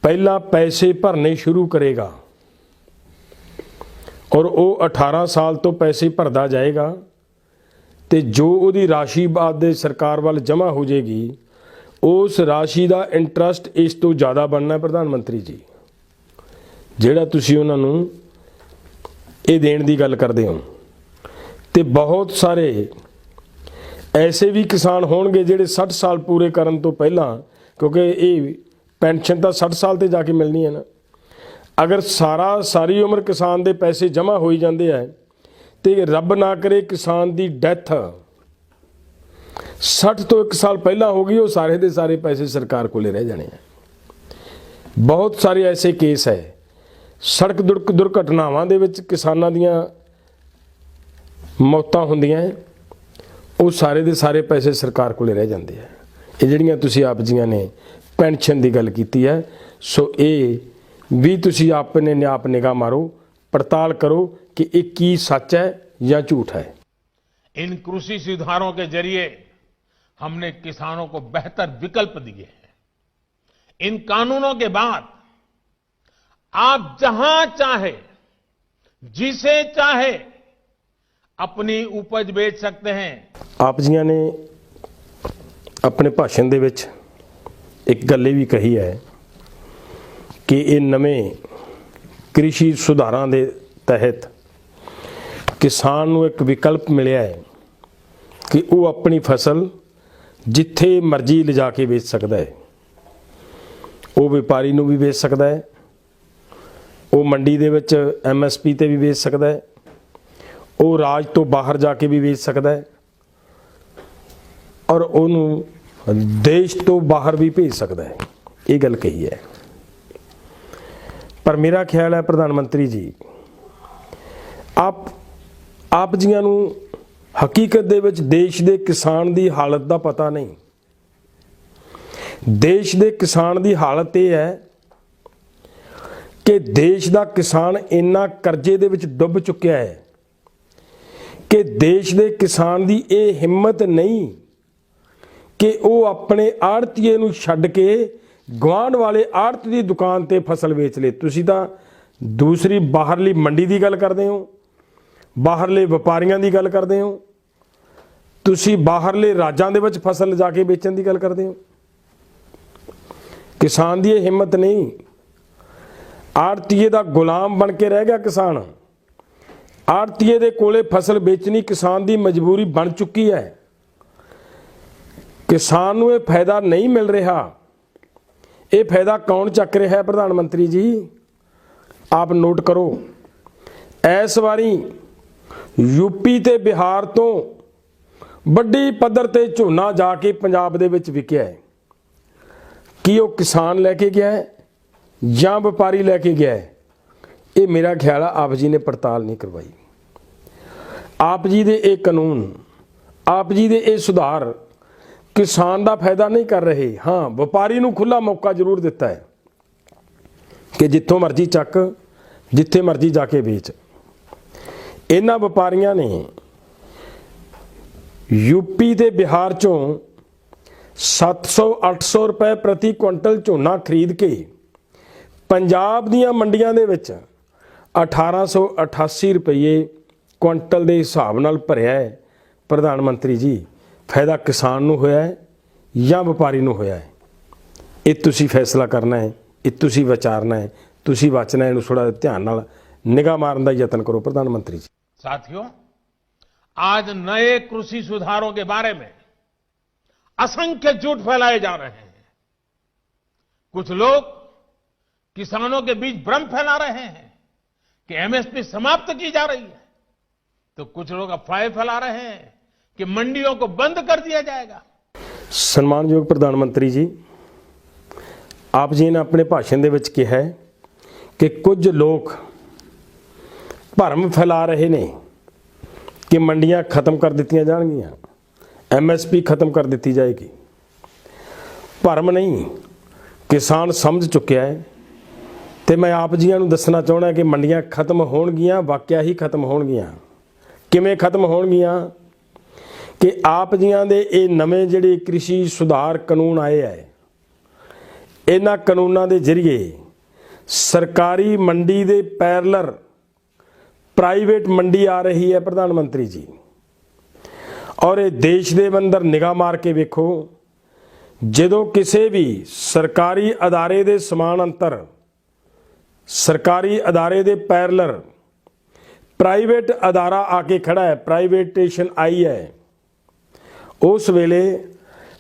ਪਹਿਲਾਂ ਪੈਸੇ ਭਰਨੇ ਸ਼ੁਰੂ ਕਰੇਗਾ ਔਰ ਉਹ 18 ਸਾਲ ਤੋਂ ਪੈਸੇ ਭਰਦਾ ਜਾਏਗਾ ਤੇ ਜੋ ਉਹਦੀ ਰਾਸ਼ੀ ਬਾਅਦ ਦੇ ਸਰਕਾਰ ਵੱਲ ਜਮ੍ਹਾਂ ਹੋ ਜਾਏਗੀ ਉਸ ਰਾਸ਼ੀ ਦਾ ਇੰਟਰਸਟ ਇਸ ਤੋਂ ਜ਼ਿਆਦਾ ਬਣਨਾ। ਪ੍ਰਧਾਨ ਮੰਤਰੀ ਜੀ, ਜਿਹੜਾ ਤੁਸੀਂ ਉਹਨਾਂ ਨੂੰ ਇਹ ਦੇਣ ਦੀ ਗੱਲ ਕਰਦੇ ਹੋ ਤੇ ਬਹੁਤ ਸਾਰੇ ਐਸੇ ਵੀ ਕਿਸਾਨ ਹੋਣਗੇ ਜਿਹੜੇ 60 ਸਾਲ ਪੂਰੇ ਕਰਨ ਤੋਂ ਪਹਿਲਾਂ, ਕਿਉਂਕਿ ਇਹ ਪੈਨਸ਼ਨ ਤਾਂ 60 ਸਾਲ ਤੇ ਜਾ ਕੇ ਮਿਲਣੀ ਹੈ ਨਾ, ਅਗਰ ਸਾਰੀ ਉਮਰ ਕਿਸਾਨ ਦੇ ਪੈਸੇ ਜਮ੍ਹਾਂ ਹੋਈ ਜਾਂਦੇ ਆ ਤੇ ਰੱਬ ਨਾ ਕਰੇ ਕਿਸਾਨ ਦੀ ਡੈਥ 60 ਤੋਂ 1 ਸਾਲ ਪਹਿਲਾਂ ਹੋ ਗਈ, ਉਹ ਸਾਰੇ ਦੇ ਸਾਰੇ ਪੈਸੇ ਸਰਕਾਰ ਕੋਲੇ ਰਹਿ ਜਾਣੇ ਆ। ਬਹੁਤ ਸਾਰੇ ਐਸੇ ਕੇਸ ਹੈ ਸੜਕ ਦੁਰਘਟਨਾਵਾਂ ਦੇ ਵਿੱਚ ਕਿਸਾਨਾਂ ਦੀਆਂ ਮੌਤਾਂ ਹੁੰਦੀਆਂ, ਉਹ ਸਾਰੇ ਦੇ ਸਾਰੇ ਪੈਸੇ ਸਰਕਾਰ ਕੋਲੇ ਰਹਿ ਜਾਂਦੇ ਆ। ਇਹ ਜਿਹੜੀਆਂ ਤੁਸੀਂ ਆਪ ਜੀਆਂ ਨੇ ਪੈਨਸ਼ਨ ਦੀ ਗੱਲ ਕੀਤੀ ਹੈ, ਸੋ ਇਹ ਵੀ ਤੁਸੀਂ ਆਪਣੇ ਆਪ ਨਿਗਾਹ ਮਾਰੋ, पड़ताल करो कि ये की सच है या झूठ है। इन कृषि सुधारों के जरिए हमने किसानों को बेहतर विकल्प दिए हैं। इन कानूनों के बाद आप जहां चाहे, जिसे चाहे अपनी उपज बेच सकते हैं। आप जियां ने अपने भाषण दे विच एक गल भी कही है कि ये नवे कृषि सुधारां दे तहत किसान नूं एक विकल्प मिलिया है कि वो अपनी फसल जिथे मर्जी लिजा के बेच सकता है। वो व्यापारी नूं भी बेच सकता है, वो मंडी दे विच MSP ते भी बेच सकता है, वो राज तो बाहर जाके भी बेच सकता है और उन्होंने देश तो बाहर भी भेज सकता है। ये गल कही है। पर मेरा ख्याल है प्रधानमंत्री जी, आप जियां नूं हकीकत दे विच देश दे किसान दी हालत दा पता नहीं। ਦੇਸ਼ ਦੇ ਕਿਸਾਨ ਦੀ ਹਾਲਤ ਇਹ ਹੈ ਕਿ ਦੇਸ਼ ਦਾ ਕਿਸਾਨ ਇੰਨਾ ਕਰਜ਼ੇ ਦੇ ਵਿੱਚ ਡੁੱਬ ਚੁੱਕਿਆ ਹੈ ਕਿ ਦੇਸ਼ ਦੇ ਕਿਸਾਨ ਦੀ ਇਹ ਹਿੰਮਤ ਨਹੀਂ ਕਿ ਉਹ ਆਪਣੇ ਆੜਤੀਏ ਨੂੰ ਛੱਡ ਕੇ ਗੁਆਂਢ ਵਾਲੇ ਆੜਤ ਦੀ ਦੁਕਾਨ ਤੇ ਫਸਲ ਵੇਚ ਲੇ। ਤੁਸੀਂ ਤਾਂ ਦੂਸਰੀ ਬਾਹਰਲੀ ਮੰਡੀ ਦੀ ਗੱਲ ਕਰਦੇ ਹੋ, ਬਾਹਰਲੇ ਵਪਾਰੀਆਂ ਦੀ ਗੱਲ ਕਰਦੇ ਹੋ, ਤੁਸੀਂ ਬਾਹਰਲੇ ਰਾਜਾਂ ਦੇ ਵਿੱਚ ਫਸਲ ਜਾ ਕੇ ਵੇਚਣ ਦੀ ਗੱਲ ਕਰਦੇ ਹੋ। ਕਿਸਾਨ ਦੀ ਇਹ ਹਿੰਮਤ ਨਹੀਂ। ਆੜਤੀਏ ਦਾ ਗੁਲਾਮ ਬਣ ਕੇ ਰਹਿ ਗਿਆ ਕਿਸਾਨ। ਆੜਤੀਏ ਦੇ ਕੋਲੇ ਫਸਲ ਵੇਚਣੀ ਕਿਸਾਨ ਦੀ ਮਜਬੂਰੀ ਬਣ ਚੁੱਕੀ ਹੈ। ਕਿਸਾਨ ਨੂੰ ਇਹ ਫਾਇਦਾ ਨਹੀਂ ਮਿਲ ਰਿਹਾ। ਇਹ ਫਾਇਦਾ ਕੌਣ ਚੱਕ ਰਿਹਾ ਹੈ? ਪ੍ਰਧਾਨ ਮੰਤਰੀ ਜੀ ਆਪ ਨੋਟ ਕਰੋ, ਇਸ ਵਾਰੀ ਯੂਪੀ ਤੇ ਬਿਹਾਰ ਤੋਂ ਵੱਡੀ ਪੱਧਰ ਤੇ ਝੋਨਾ ਜਾ ਕੇ ਪੰਜਾਬ ਦੇ ਵਿੱਚ ਵਿਕਿਆ ਹੈ। ਕੀ ਉਹ ਕਿਸਾਨ ਲੈ ਕੇ ਗਿਆ ਹੈ ਜਾਂ ਵਪਾਰੀ ਲੈ ਕੇ ਗਿਆ ਹੈ? ਇਹ ਮੇਰਾ ਖਿਆਲ ਆ ਆਪ ਜੀ ਨੇ ਪੜਤਾਲ ਨਹੀਂ ਕਰਵਾਈ। ਆਪ ਜੀ ਦੇ ਇਹ ਕਾਨੂੰਨ, ਆਪ ਜੀ ਦੇ ਇਹ ਸੁਧਾਰ ਕਿਸਾਨ ਦਾ ਫਾਇਦਾ ਨਹੀਂ ਕਰ ਰਹੇ। ਹਾਂ, ਵਪਾਰੀ ਨੂੰ ਖੁੱਲਾ ਮੌਕਾ ਜ਼ਰੂਰ ਦਿੱਤਾ ਹੈ ਕਿ ਜਿੱਥੋਂ ਮਰਜ਼ੀ ਚੱਕ, ਜਿੱਥੇ ਮਰਜ਼ੀ ਜਾ ਕੇ ਵੇਚ। ਇਹਨਾਂ ਵਪਾਰੀਆਂ ਨੇ ਯੂਪੀ ਤੇ ਬਿਹਾਰ ਚੋਂ 700-800 ਰੁਪਏ ਪ੍ਰਤੀ ਕੁਇੰਟਲ ਝੋਨਾ ਖਰੀਦ ਕੇ ਪੰਜਾਬ ਦੀਆਂ ਮੰਡੀਆਂ ਦੇ ਵਿੱਚ 1888 ਰੁਪਏ ਕੁਇੰਟਲ ਦੇ ਹਿਸਾਬ ਨਾਲ ਭਰਿਆ ਹੈ। ਪ੍ਰਧਾਨ ਮੰਤਰੀ ਜੀ, ਫਾਇਦਾ ਕਿਸਾਨ ਨੂੰ ਹੋਇਆ ਹੈ ਜਾਂ ਵਪਾਰੀ ਨੂੰ ਹੋਇਆ ਹੈ? ਇਹ ਤੁਸੀਂ ਫੈਸਲਾ ਕਰਨਾ ਹੈ, ਇਹ ਤੁਸੀਂ ਵਿਚਾਰਨਾ ਹੈ, ਤੁਸੀਂ ਵਾਚਣਾ ਹੈ। ਇਹਨੂੰ ਥੋੜਾ ਧਿਆਨ ਨਾਲ ਨਿਗਾਹ ਮਾਰਨ ਦਾ ਯਤਨ ਕਰੋ प्रधान मंत्री जी। साथियों, आज नए कृषि सुधारों के बारे में असंख्य झूठ फैलाए जा रहे हैं। कुछ लोग किसानों के बीच भ्रम फैला रहे हैं कि एमएसपी समाप्त की जा रही है, तो कुछ लोग अफवाहें फैला रहे हैं कि मंडियों को बंद कर दिया जाएगा। सम्मानयोग प्रधानमंत्री जी, आप जी ने अपने भाषण ਦੇ ਵਿੱਚ ਕਿਹਾ ਹੈ कि कुछ लोग भरम फैला रहे ने कि मंडियां खत्म कर दित्तियां जाणगियां, एमएसपी खत्म कर दित्ती जाएगी। भरम नहीं, किसान समझ चुक्या है। तो मैं आप जियां नूं दसना चाहना कि मंडियां खत्म होणगियां, वाਕਿਆ ही खत्म होणगियां। किवें खत्म होणगियां कि आप जियां दे ये नਵੇਂ ਜਿਹੜੇ कृषि सुधार कानून आए है, इन्हां कानूनां दे जरिए सरकारी मंडी दे पैरलर प्राइवेट मंडी आ रही है प्रधानमंत्री जी। और ये देश दे अंदर निगाह मार के वेखो, जदों किसी भी सरकारी अदारे दे समान अंतर, सरकारी अदारे दे पैरलर प्राइवेट अदारा आके खड़ा है, प्राइवेटेशन आई है, उस वेले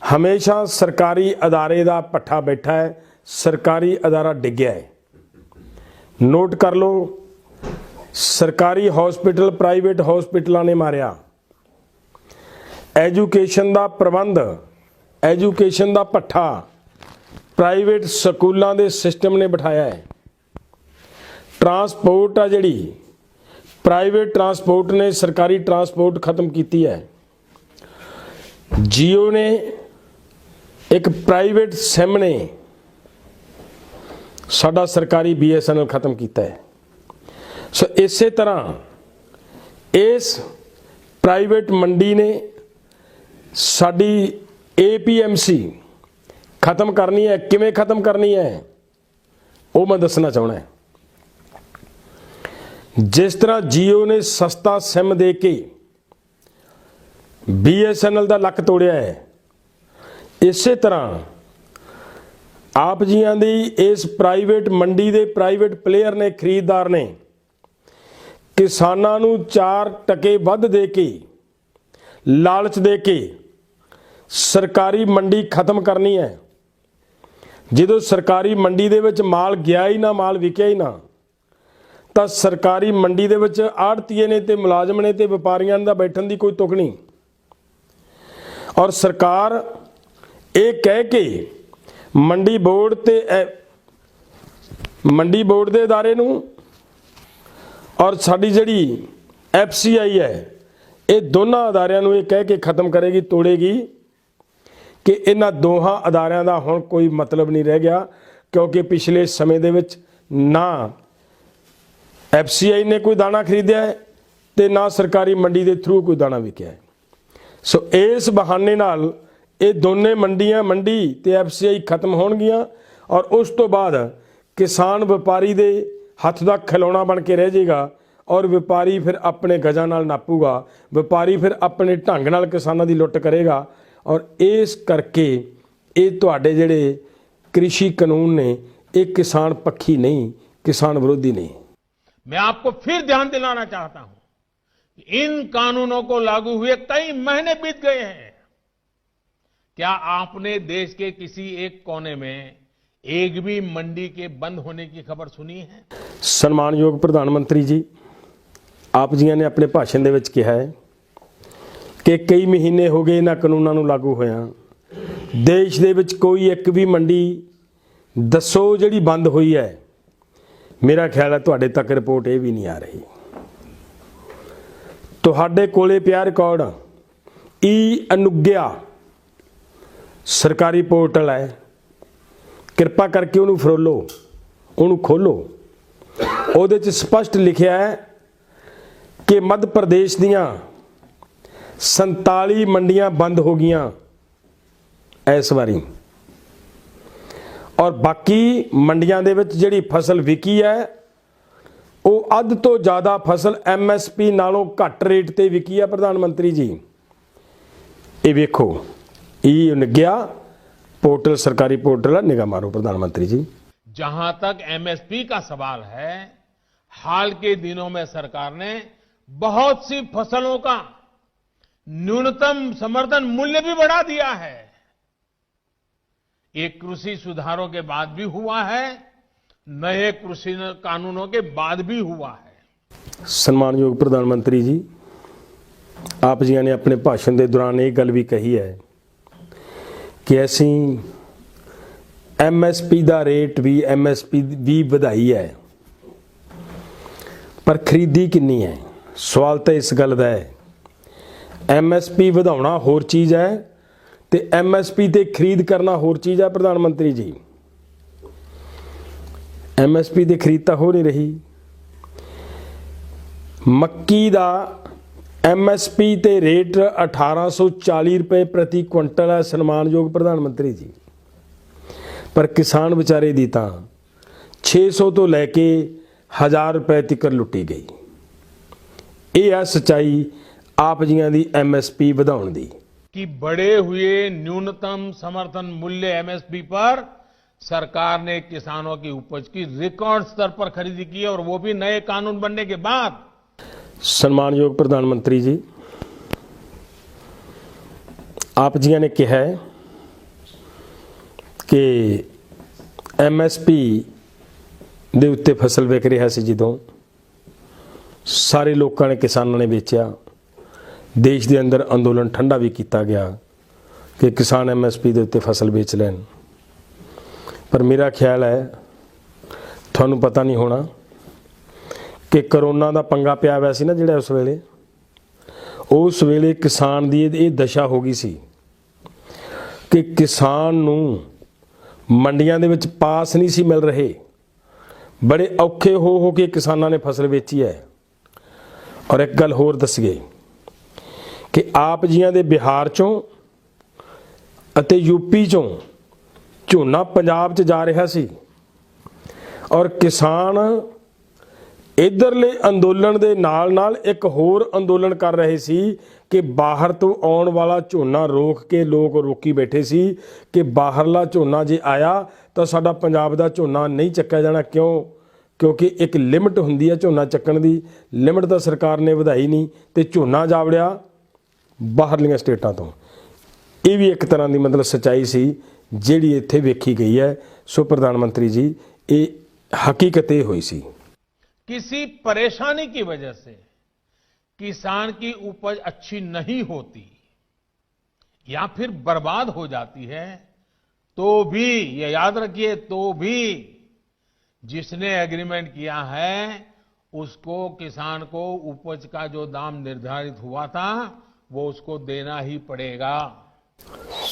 हमेशा सरकारी अदारे दा पट्ठा बैठा है, सरकारी अदारा डिग्या है। नोट कर लो, सरकारी हॉस्पिटल प्राइवेट हॉस्पिटलों ने मारिया, एजुकेशन का प्रबंध, एजुकेशन का पट्ठा प्राइवेट स्कूलों के सिस्टम ने बिठाया है। ट्रांसपोर्ट आ जिहड़ी प्राइवेट ट्रांसपोर्ट ने सरकारी ट्रांसपोर्ट खत्म की है। जियो ने एक प्राइवेट सिम ने साडा सरकारी BSNL खत्म किया है। सो इसे तरह इस प्राइवेट मंडी ने साडी APMC खत्म करनी है। किवें खत्म करनी है वो मैं दसना चाहना है। जिस तरह जियो ने सस्ता सिम दे के BSNL का लक तोड़िया है, इसे तरह आप जियां दी इस प्राइवेट मंडी दे प्राइवेट प्लेयर ने, खरीददार ने किसानां नूं 4% वध दे के, लालच दे के सरकारी मंडी खत्म करनी है। जदों सरकारी मंडी दे विच माल गया ही ना, माल विकिया ही ना, तो सरकारी मंडी दे विच आड़तीए ने ते मुलाजम ने ते व्यापारियां दा बैठण दी कोई तुक नहीं। और सरकार ये कह के मंडी बोर्ड दे अदारे नूं और साडी जिहड़ी FCI है, ये दोनों अदारियां नूं ये कह के खत्म करेगी, तोड़ेगी ਕਿ ਇਹਨਾਂ ਦੋਹਾਂ ਅਦਾਰਿਆਂ ਦਾ ਹੁਣ ਕੋਈ ਮਤਲਬ ਨਹੀਂ ਰਹਿ ਗਿਆ, ਕਿਉਂਕਿ ਪਿਛਲੇ ਸਮੇਂ ਦੇ ਵਿੱਚ ਨਾ FCI ਨੇ ਕੋਈ ਦਾਣਾ ਖਰੀਦਿਆ ਹੈ ਤੇ ਨਾ ਸਰਕਾਰੀ ਮੰਡੀ ਦੇ ਥਰੂ ਕੋਈ ਦਾਣਾ ਵਿਕਿਆ ਹੈ। ਸੋ ਇਸ ਬਹਾਨੇ ਨਾਲ ਇਹ ਦੋਨੇ ਮੰਡੀਆਂ, ਮੰਡੀ ਤੇ FCI ਖਤਮ ਹੋਣਗੀਆਂ ਔਰ ਉਸ ਤੋਂ ਬਾਅਦ ਕਿਸਾਨ ਵਪਾਰੀ ਦੇ ਹੱਥ ਦਾ ਖਿਲੌਣਾ ਬਣ ਕੇ ਰਹਿ ਜਾਏਗਾ ਔਰ ਵਪਾਰੀ ਫਿਰ ਆਪਣੇ ਗਜਾਂ ਨਾਲ ਨਾਪੂਗਾ, ਵਪਾਰੀ ਫਿਰ ਆਪਣੇ ਢੰਗ ਨਾਲ ਕਿਸਾਨਾਂ ਦੀ ਲੁੱਟ ਕਰੇਗਾ। ਔਰ ਇਸ ਕਰਕੇ ਇਹ ਤੁਹਾਡੇ ਜਿਹੜੇ कृषि कानून ने एक किसान पक्षी नहीं, किसान विरोधी नहीं। मैं आपको फिर ध्यान दिलाना चाहता हूं कि इन कानूनों को लागू हुए कई महीने बीत गए हैं। क्या आपने देश के किसी एक कोने में एक भी मंडी के बंद होने की खबर सुनी है? ਸਨਮਾਨਯੋਗ ਪ੍ਰਧਾਨ ਮੰਤਰੀ ਜੀ, ਆਪ ਜੀਆਂ ਨੇ ਆਪਣੇ ਭਾਸ਼ਣ ਦੇ ਵਿੱਚ ਕਿਹਾ ਹੈ ਕਿ ਕਈ ਮਹੀਨੇ ਹੋ ਗਏ ਇਹਨਾਂ ਕਾਨੂੰਨਾਂ ਨੂੰ ਲਾਗੂ ਹੋਇਆ, ਦੇਸ਼ ਦੇ ਵਿੱਚ ਕੋਈ ਇੱਕ ਵੀ ਮੰਡੀ ਦੱਸੋ ਜਿਹੜੀ ਬੰਦ ਹੋਈ ਹੈ। ਮੇਰਾ ਖਿਆਲ ਹੈ ਤੁਹਾਡੇ ਤੱਕ ਰਿਪੋਰਟ ਇਹ ਵੀ ਨਹੀਂ ਆ ਰਹੀ। ਤੁਹਾਡੇ ਕੋਲੇ ਪਿਆ ਰਿਕਾਰਡ ਅਨੁਗਿਆ ਸਰਕਾਰੀ ਪੋਰਟਲ ਹੈ, ਕਿਰਪਾ ਕਰਕੇ ਉਹਨੂੰ ਫਰੋਲੋ, ਉਹਨੂੰ ਖੋਲੋ। ਉਹਦੇ 'ਚ ਸਪਸ਼ਟ ਲਿਖਿਆ ਹੈ ਕਿ ਮੱਧ ਪ੍ਰਦੇਸ਼ ਦੀਆਂ 47 ਮੰਡੀਆਂ ਬੰਦ ਹੋ ਗਈਆਂ ਇਸ ਵਾਰੀ, ਔਰ ਬਾਕੀ ਮੰਡੀਆਂ ਦੇ ਵਿੱਚ ਜਿਹੜੀ ਫਸਲ ਵਿਕੀ ਹੈ ਉਹ ਅੱਧ ਤੋਂ ਜ਼ਿਆਦਾ ਫਸਲ MSP ਨਾਲੋਂ ਘੱਟ ਰੇਟ ਤੇ ਵਿਕੀ ਹੈ। ਪ੍ਰਧਾਨ ਮੰਤਰੀ ਜੀ, ਇਹ ਵੇਖੋ, ਇਹ ਨਿਗਿਆ पोर्टल, सरकारी पोर्टल है, निगाह मारो प्रधान मंत्री जी। जहां तक MSP का सवाल है, हाल के दिनों में सरकार ने बहुत सी फसलों का न्यूनतम समर्थन मूल्य भी बढ़ा दिया है। ये कृषि सुधारों के बाद भी हुआ है, नए कृषि कानूनों के बाद भी हुआ है। सम्मानयोग प्रधानमंत्री जी, आप जी ने अपने भाषण के दौरान ये गल भी कही है कि असी MSP का रेट भी MSP भी वधाई है, पर खरीदी कितनी है? सवाल तो इस गल का है। MSP ਵਧਾਉਣਾ होर चीज़ है तो MSP ते खरीद करना होर चीज़ है। प्रधानमंत्री जी, MSP ते खरीद तो हो नहीं रही। मक्की का MSP ते रेट 1840 रुपए प्रति क्विंटल है। सन्मानयोग प्रधानमंत्री जी, पर किसान बेचारे दी तां 600 तो लैके 1000 रुपए तक लुटी गई। ये है सच्चाई आप जियां दी MSP ਵਧਾਉਣ दी। कि बढ़े हुए न्यूनतम समर्थन मूल्य MSP पर सरकार ने किसानों की उपज की रिकॉर्ड स्तर पर खरीदी की है, और वो भी नए कानून बनने के बाद। सम्मानयोग प्रधानमंत्री जी, आप जियां ने कहा है कि MSP ਦੇ ਉੱਤੇ फसल विक रहा सी, ਜਦੋਂ ਸਾਰੇ ਲੋਕਾਂ ਨੇ, ਕਿਸਾਨਾਂ ਨੇ ਵੇਚਿਆ, देश के अंदर अंदोलन ठंडा भी किया गया कि किसान MSP ਦੇ ਉੱਤੇ फसल बेच ਲੈਣ। पर मेरा ख्याल है ਤੁਹਾਨੂੰ पता नहीं होना कि करोना का पंगा पिया हुआ सी ना ਜਿਹੜਾ उस वेले किसान की ये दशा हो गई सी कि किसान नूं मंडियां दे विच पास नहीं सी मिल रहे। बड़े औखे हो के किसानां ने फसल बेची है। और एक गल होर दसीए कि आप जियां दे बिहार चों अते यूपी चों झोना पंजाब च जा रहा सी, और किसान इधरले अंदोलन दे नाल नाल एक होर अंदोलन कर रहे सी कि बाहर तो आउण वाला झोना रोक के लोग रोकी बैठे सी कि बाहरला झोना जे आया तो साडा पंजाब दा झोना नहीं चक्या जाना। क्यों? क्योंकि एक लिमिट हुंदी है झोना चक्कण दी, लिमिट तो सरकार ने वधाई नहीं ते झोना जावड़िया बाहरलियां स्टेटां तो। ये भी एक तरह की मतलब सच्चाई सी जिहड़ी इत्थे वेखी गई है। सो प्रधानमंत्री जी, ये हकीकत ये हुई सी। किसी परेशानी की वजह से किसान की उपज अच्छी नहीं होती या फिर बर्बाद हो जाती है, तो भी ये याद रखिए, तो भी जिसने एग्रीमेंट किया है उसको, किसान को उपज का जो दाम निर्धारित हुआ था वो उसको देना ही पड़ेगा।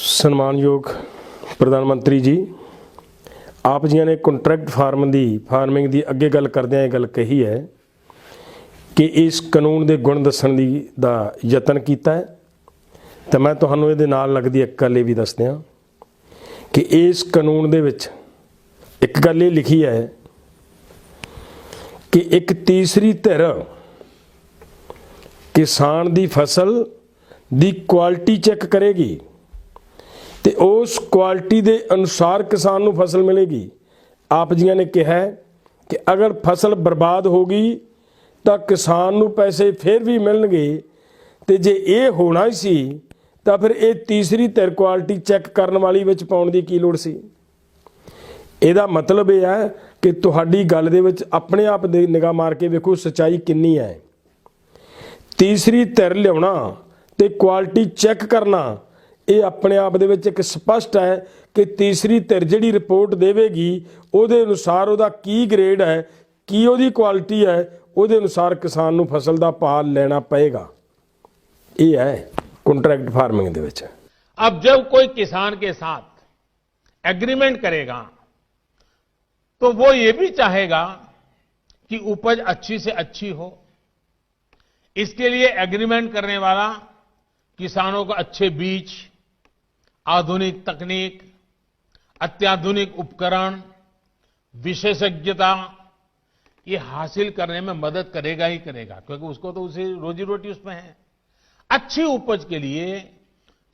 ਸਨਮਾਨਯੋਗ ਪ੍ਰਧਾਨ ਮੰਤਰੀ ਜੀ, ਆਪ ਜੀਆਂ ਨੇ ਕੰਟਰੈਕਟ ਫਾਰਮਿੰਗ ਦੀ ਅੱਗੇ ਗੱਲ ਕਰਦਿਆਂ ਇਹ ਗੱਲ ਕਹੀ ਹੈ ਕਿ ਇਸ ਕਾਨੂੰਨ ਦੇ ਗੁਣ ਦੱਸਣ ਦਾ ਯਤਨ ਕੀਤਾ ਹੈ। ਤਾਂ ਮੈਂ ਤੁਹਾਨੂੰ ਇਹਦੇ ਨਾਲ ਲੱਗਦੀ ਇੱਕ ਗੱਲ ਇਹ ਵੀ ਦੱਸ ਦਿਆਂ ਕਿ ਇਸ ਕਾਨੂੰਨ ਦੇ ਵਿੱਚ ਇੱਕ ਗੱਲ ਇਹ ਲਿਖੀ ਹੈ ਕਿ ਇੱਕ ਤੀਸਰੀ ਧਿਰ ਕਿਸਾਨ ਦੀ ਫਸਲ ਦੀ ਕੁਆਲਿਟੀ ਚੈੱਕ ਕਰੇਗੀ ਤੇ ਉਸ ਕੁਆਲਿਟੀ ਦੇ ਅਨੁਸਾਰ ਕਿਸਾਨ ਨੂੰ ਫਸਲ ਮਿਲੇਗੀ। ਆਪ ਜੀਆਂ ਨੇ ਕਿਹਾ ਕਿ ਅਗਰ ਫਸਲ ਬਰਬਾਦ ਹੋ ਗਈ ਤਾਂ ਕਿਸਾਨ ਨੂੰ ਪੈਸੇ ਫਿਰ ਵੀ ਮਿਲਣਗੇ, ਤੇ ਜੇ ਇਹ ਹੋਣਾ ਹੀ ਸੀ ਤਾਂ ਫਿਰ ਇਹ ਤੀਸਰੀ ਧਿਰ ਕੁਆਲਿਟੀ ਚੈੱਕ ਕਰਨ ਵਾਲੀ ਵਿੱਚ ਪਾਉਣ ਦੀ ਕੀ ਲੋੜ ਸੀ। ਇਹਦਾ ਮਤਲਬ ਇਹ ਹੈ ਕਿ ਤੁਹਾਡੀ ਗੱਲ ਦੇ ਵਿੱਚ ਆਪਣੇ ਆਪ ਦੇ ਨਿਗਾਹ ਮਾਰ ਕੇ ਵੇਖੋ ਸੱਚਾਈ ਕਿੰਨੀ ਹੈ। ਤੀਸਰੀ ਧਿਰ ਲਿਆਉਣਾ ਤੇ ਕੁਆਲਿਟੀ ਚੈੱਕ ਕਰਨਾ, ਇਹ ਆਪਣੇ ਆਪ ਦੇ ਵਿੱਚ ਇੱਕ ਸਪਸ਼ਟ ਹੈ ਕਿ ਤੀਸਰੀ ਧਿਰ ਜਿਹੜੀ ਰਿਪੋਰਟ ਦੇਵੇਗੀ ਉਹਦੇ ਅਨੁਸਾਰ ਉਹਦਾ ਕੀ ਗ੍ਰੇਡ ਹੈ, ਕੀ ਉਹਦੀ ਕੁਆਲਿਟੀ ਹੈ, ਉਹਦੇ ਅਨੁਸਾਰ ਕਿਸਾਨ ਨੂੰ ਫਸਲ ਦਾ ਭਾਅ ਲੈਣਾ ਪਏਗਾ। ਇਹ ਹੈ ਕੰਟਰैक्ट फार्मिंग ਦੇ ਵਿੱਚ। अब जब कोई किसान के साथ एग्रीमेंट करेगा तो वो ये भी चाहेगा कि उपज अच्छी से अच्छी हो। इसके लिए एग्रीमेंट करने वाला किसानों को अच्छे बीज, आधुनिक तकनीक, अत्याधुनिक उपकरण, विशेषज्ञता ये हासिल करने में मदद करेगा ही करेगा, क्योंकि उसको तो उसे रोजी रोटी उसमें है। अच्छी उपज के लिए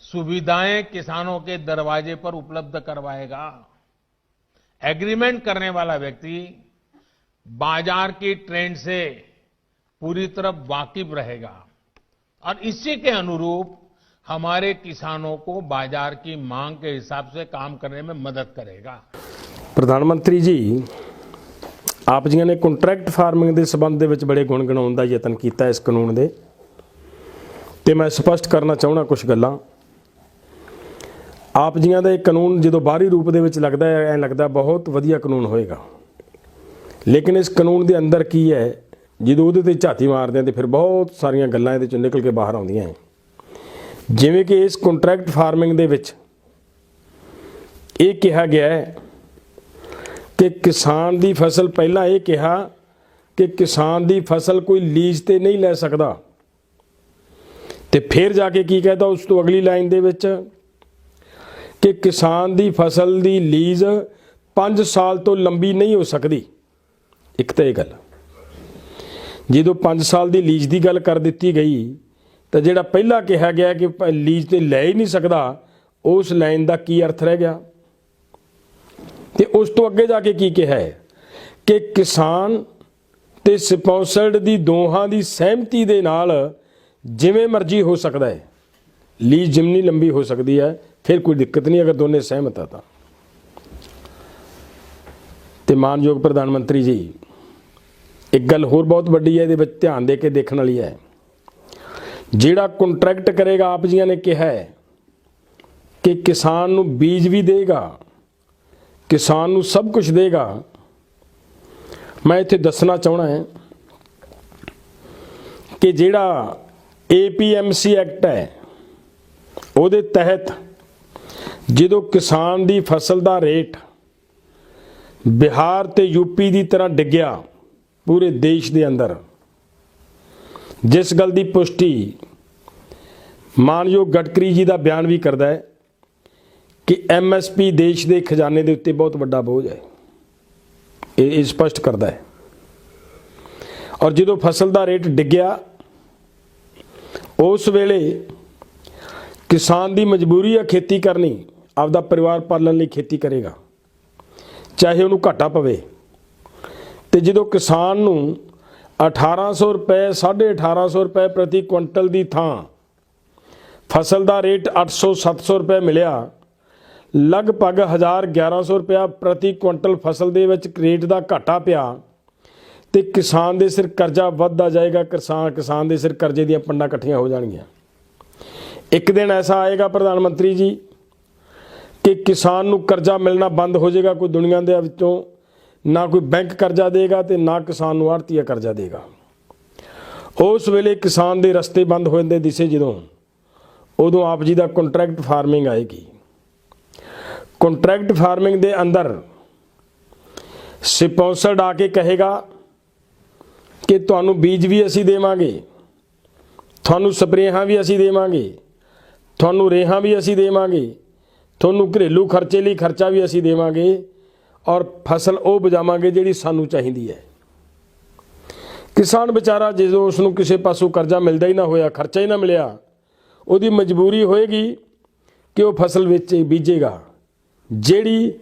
सुविधाएं किसानों के दरवाजे पर उपलब्ध करवाएगा। एग्रीमेंट करने वाला व्यक्ति बाजार की ट्रेंड से पूरी तरह वाकिफ रहेगा और इसी के अनुरूप हमारे किसानों को बाजार की मांग के हिसाब से काम करने में मदद करेगा। प्रधानमंत्री जी, आप जी ने ਕੰਟਰੈਕਟ ਫਾਰਮਿੰਗ ਦੇ ਸੰਬੰਧ ਦੇ ਵਿੱਚ ਬੜੇ ਗੁਣ ਗਣਾਉਣ ਦਾ ਯਤਨ ਕੀਤਾ ਇਸ ਕਾਨੂੰਨ ਦੇ, ਤੇ ਮੈਂ ਸਪਸ਼ਟ ਕਰਨਾ ਚਾਹੁੰਦਾ ਕੁਝ ਗੱਲਾਂ। ਆਪ ਜੀਆਂ ਦਾ ਇਹ ਕਾਨੂੰਨ ਜਦੋਂ ਬਾਹਰੀ ਰੂਪ ਦੇ ਵਿੱਚ ਲੱਗਦਾ ਹੈ ਐਂ ਲੱਗਦਾ ਬਹੁਤ ਵਧੀਆ ਕਾਨੂੰਨ ਹੋਏਗਾ, ਲੇਕਿਨ ਇਸ ਕਾਨੂੰਨ ਦੇ ਅੰਦਰ ਕੀ ਹੈ ਜਦੋਂ ਉਹਦੇ ਤੇ ਝਾਤੀ ਮਾਰਦੇ ਹਾਂ ਤੇ ਫਿਰ ਬਹੁਤ ਸਾਰੀਆਂ ਗੱਲਾਂ ਇਹਦੇ ਚੋਂ ਨਿਕਲ ਕੇ ਬਾਹਰ ਆਉਂਦੀਆਂ ਹੈ। ਜਿਵੇਂ ਕਿ ਇਸ ਕੰਟਰੈਕਟ ਫਾਰਮਿੰਗ ਦੇ ਵਿੱਚ ਇਹ ਕਿਹਾ ਗਿਆ ਹੈ ਕਿ ਕਿਸਾਨ ਦੀ ਫਸਲ, ਪਹਿਲਾਂ ਇਹ ਕਿਹਾ ਕਿ ਕਿਸਾਨ ਦੀ ਫਸਲ ਕੋਈ ਲੀਜ਼ ਤੇ ਨਹੀਂ ਲੈ ਸਕਦਾ, ਤੇ ਫਿਰ ਜਾ ਕੇ ਕੀ ਕਹਿੰਦਾ ਉਸ ਤੋਂ ਅਗਲੀ ਲਾਈਨ ਦੇ ਵਿੱਚ ਕਿ ਕਿਸਾਨ ਦੀ ਫਸਲ ਦੀ ਲੀਜ਼ 5 ਸਾਲ ਤੋਂ ਲੰਬੀ ਨਹੀਂ ਹੋ ਸਕਦੀ। ਇੱਕ ਤਾਂ ਇਹ ਗੱਲ, ਜਦੋਂ 5 ਸਾਲ ਦੀ ਲੀਜ਼ ਦੀ ਗੱਲ ਕਰ ਦਿੱਤੀ ਗਈ ਤਾਂ ਜਿਹੜਾ ਪਹਿਲਾਂ ਕਿਹਾ ਗਿਆ ਕਿ ਲੀਜ਼ ਤੇ ਲੈ ਹੀ ਨਹੀਂ ਸਕਦਾ, ਉਸ ਲਾਈਨ ਦਾ ਕੀ ਅਰਥ ਰਹਿ ਗਿਆ। ਤੇ ਉਸ ਤੋਂ ਅੱਗੇ ਜਾ ਕੇ ਕੀ ਕਿਹਾ ਹੈ ਕਿ ਕਿਸਾਨ ਤੇ ਸਪਾਂਸਰਡ ਦੀ ਦੋਹਾਂ ਦੀ ਸਹਿਮਤੀ ਦੇ ਨਾਲ ਜਿਵੇਂ ਮਰਜ਼ੀ ਹੋ ਸਕਦਾ ਹੈ, ਲੀਜ਼ ਜਿੰਨੀ ਲੰਬੀ ਹੋ ਸਕਦੀ ਹੈ, ਫਿਰ ਕੋਈ ਦਿੱਕਤ ਨਹੀਂ ਅਗਰ ਦੋਨੇ ਸਹਿਮਤ ਆ ਤਾਂ। ਤੇ ਮਾਨਯੋਗ ਪ੍ਰਧਾਨ ਮੰਤਰੀ ਜੀ, ਇੱਕ ਗੱਲ ਹੋਰ ਬਹੁਤ ਵੱਡੀ ਹੈ, ਇਹਦੇ ਵਿੱਚ ਧਿਆਨ ਦੇ ਕੇ ਦੇਖਣ ਵਾਲੀ ਹੈ। ਜਿਹੜਾ ਕੰਟਰੈਕਟ ਕਰੇਗਾ, ਆਪ ਜੀਆਂ ਨੇ ਕਿਹਾ ਹੈ ਕਿ ਕਿਸਾਨ ਨੂੰ ਬੀਜ ਵੀ ਦੇਗਾ, ਕਿਸਾਨ ਨੂੰ ਸਭ ਕੁਝ ਦੇਗਾ। ਮੈਂ ਇੱਥੇ ਦੱਸਣਾ ਚਾਹਣਾ ਹੈ ਕਿ ਜਿਹੜਾ APMC ਐਕਟ ਹੈ ਉਹਦੇ ਤਹਿਤ ਜਦੋਂ ਕਿਸਾਨ ਦੀ ਫਸਲ ਦਾ ਰੇਟ ਬਿਹਾਰ ਤੇ ਯੂਪੀ ਦੀ ਤਰ੍ਹਾਂ ਡਿੱਗਿਆ ਪੂਰੇ ਦੇਸ਼ ਦੇ ਅੰਦਰ, ਜਿਸ ਗੱਲ ਦੀ ਪੁਸ਼ਟੀ ਮਾਨਯੋਗ ਗਡਕਰੀ ਜੀ ਦਾ ਬਿਆਨ ਵੀ ਕਰਦਾ ਹੈ ਕਿ MSP ਦੇਸ਼ ਦੇ ਖਜ਼ਾਨੇ ਦੇ ਉੱਤੇ ਬਹੁਤ ਵੱਡਾ ਬੋਝ ਹੈ, ਇਹ ਸਪਸ਼ਟ ਕਰਦਾ ਹੈ। ਔਰ ਜਦੋਂ ਫਸਲ ਦਾ ਰੇਟ ਡਿੱਗਿਆ ਉਸ ਵੇਲੇ ਕਿਸਾਨ ਦੀ ਮਜਬੂਰੀ ਹੈ ਖੇਤੀ ਕਰਨੀ, ਆਪਦਾ ਪਰਿਵਾਰ ਪਾਲਣ ਲਈ ਖੇਤੀ ਕਰੇਗਾ, ਚਾਹੇ ਉਹਨੂੰ ਘਾਟਾ ਪਵੇ। ਤੇ ਜਦੋਂ ਕਿਸਾਨ ਨੂੰ 1800 ਰੁਪਏ 1850 ਰੁਪਏ ਪ੍ਰਤੀ ਕੁਇੰਟਲ ਦੀ ਥਾਂ ਫਸਲ ਦਾ ਰੇਟ 800-700 ਰੁਪਏ ਮਿਲਿਆ, ਲਗਭਗ 1000-1100 ਰੁਪਇਆ ਪ੍ਰਤੀ ਕੁਇੰਟਲ ਫਸਲ ਦੇ ਵਿੱਚ ਰੇਟ ਦਾ ਘਾਟਾ ਪਿਆ, ਤੇ ਕਿਸਾਨ ਦੇ ਸਿਰ ਕਰਜ਼ਾ ਵੱਧਦਾ ਜਾਏਗਾ, ਕਿਸਾਨ ਦੇ ਸਿਰ ਕਰਜ਼ੇ ਦੀਆਂ ਪੰਡਾਂ ਇਕੱਠੀਆਂ ਹੋ ਜਾਣਗੀਆਂ। ਇੱਕ ਦਿਨ ਐਸਾ ਆਏਗਾ ਪ੍ਰਧਾਨ ਮੰਤਰੀ ਜੀ ਕਿ ਕਿਸਾਨ ਨੂੰ ਕਰਜ਼ਾ ਮਿਲਣਾ ਬੰਦ ਹੋ ਜਾਏਗਾ, ਕੋਈ ਦੁਨੀਆ ਦੇ ਵਿੱਚੋਂ ਨਾ ਕੋਈ ਬੈਂਕ ਕਰਜ਼ਾ ਦੇਗਾ ਤੇ ਨਾ ਕਿਸਾਨ ਨੂੰ ਆੜ੍ਹਤੀਆ ਕਰਜ਼ਾ ਦੇਗਾ। ਉਸ ਵੇਲੇ ਕਿਸਾਨ ਦੇ ਰਸਤੇ ਬੰਦ ਹੋ ਜਾਂਦੇ ਦਿਸੇ ਜਦੋਂ, ਉਦੋਂ ਆਪ ਜੀ ਦਾ ਕੰਟਰੈਕਟ ਫਾਰਮਿੰਗ ਆਏਗੀ। ਕੰਟਰੈਕਟ ਫਾਰਮਿੰਗ ਦੇ ਅੰਦਰ ਸਪਾਂਸਰਡ ਆ ਕੇ ਕਹੇਗਾ ਕਿ ਤੁਹਾਨੂੰ ਬੀਜ ਵੀ ਅਸੀਂ ਦੇਵਾਂਗੇ, ਤੁਹਾਨੂੰ ਸਪਰੇਹਾਂ ਵੀ ਅਸੀਂ ਦੇਵਾਂਗੇ, ਤੁਹਾਨੂੰ ਰੇਹਾਂ ਵੀ ਅਸੀਂ ਦੇਵਾਂਗੇ, ਤੁਹਾਨੂੰ ਘਰੇਲੂ ਖਰਚੇ ਲਈ ਖਰਚਾ ਵੀ ਅਸੀਂ ਦੇਵਾਂਗੇ ਔਰ ਫਸਲ ਉਹ ਬਜਾਵਾਂਗੇ ਜਿਹੜੀ ਸਾਨੂੰ ਚਾਹੀਦੀ ਹੈ। ਕਿਸਾਨ ਵਿਚਾਰਾ ਜਦੋਂ ਉਸ ਨੂੰ ਕਿਸੇ ਪਾਸੋਂ ਕਰਜ਼ਾ ਮਿਲਦਾ ਹੀ ਨਾ ਹੋਇਆ, ਖਰਚਾ ਹੀ ਨਾ ਮਿਲਿਆ, ਉਹਦੀ ਮਜਬੂਰੀ ਹੋਏਗੀ ਕਿ ਉਹ ਫਸਲ ਵਿੱਚ ਬੀਜੇਗਾ ਜਿਹੜੀ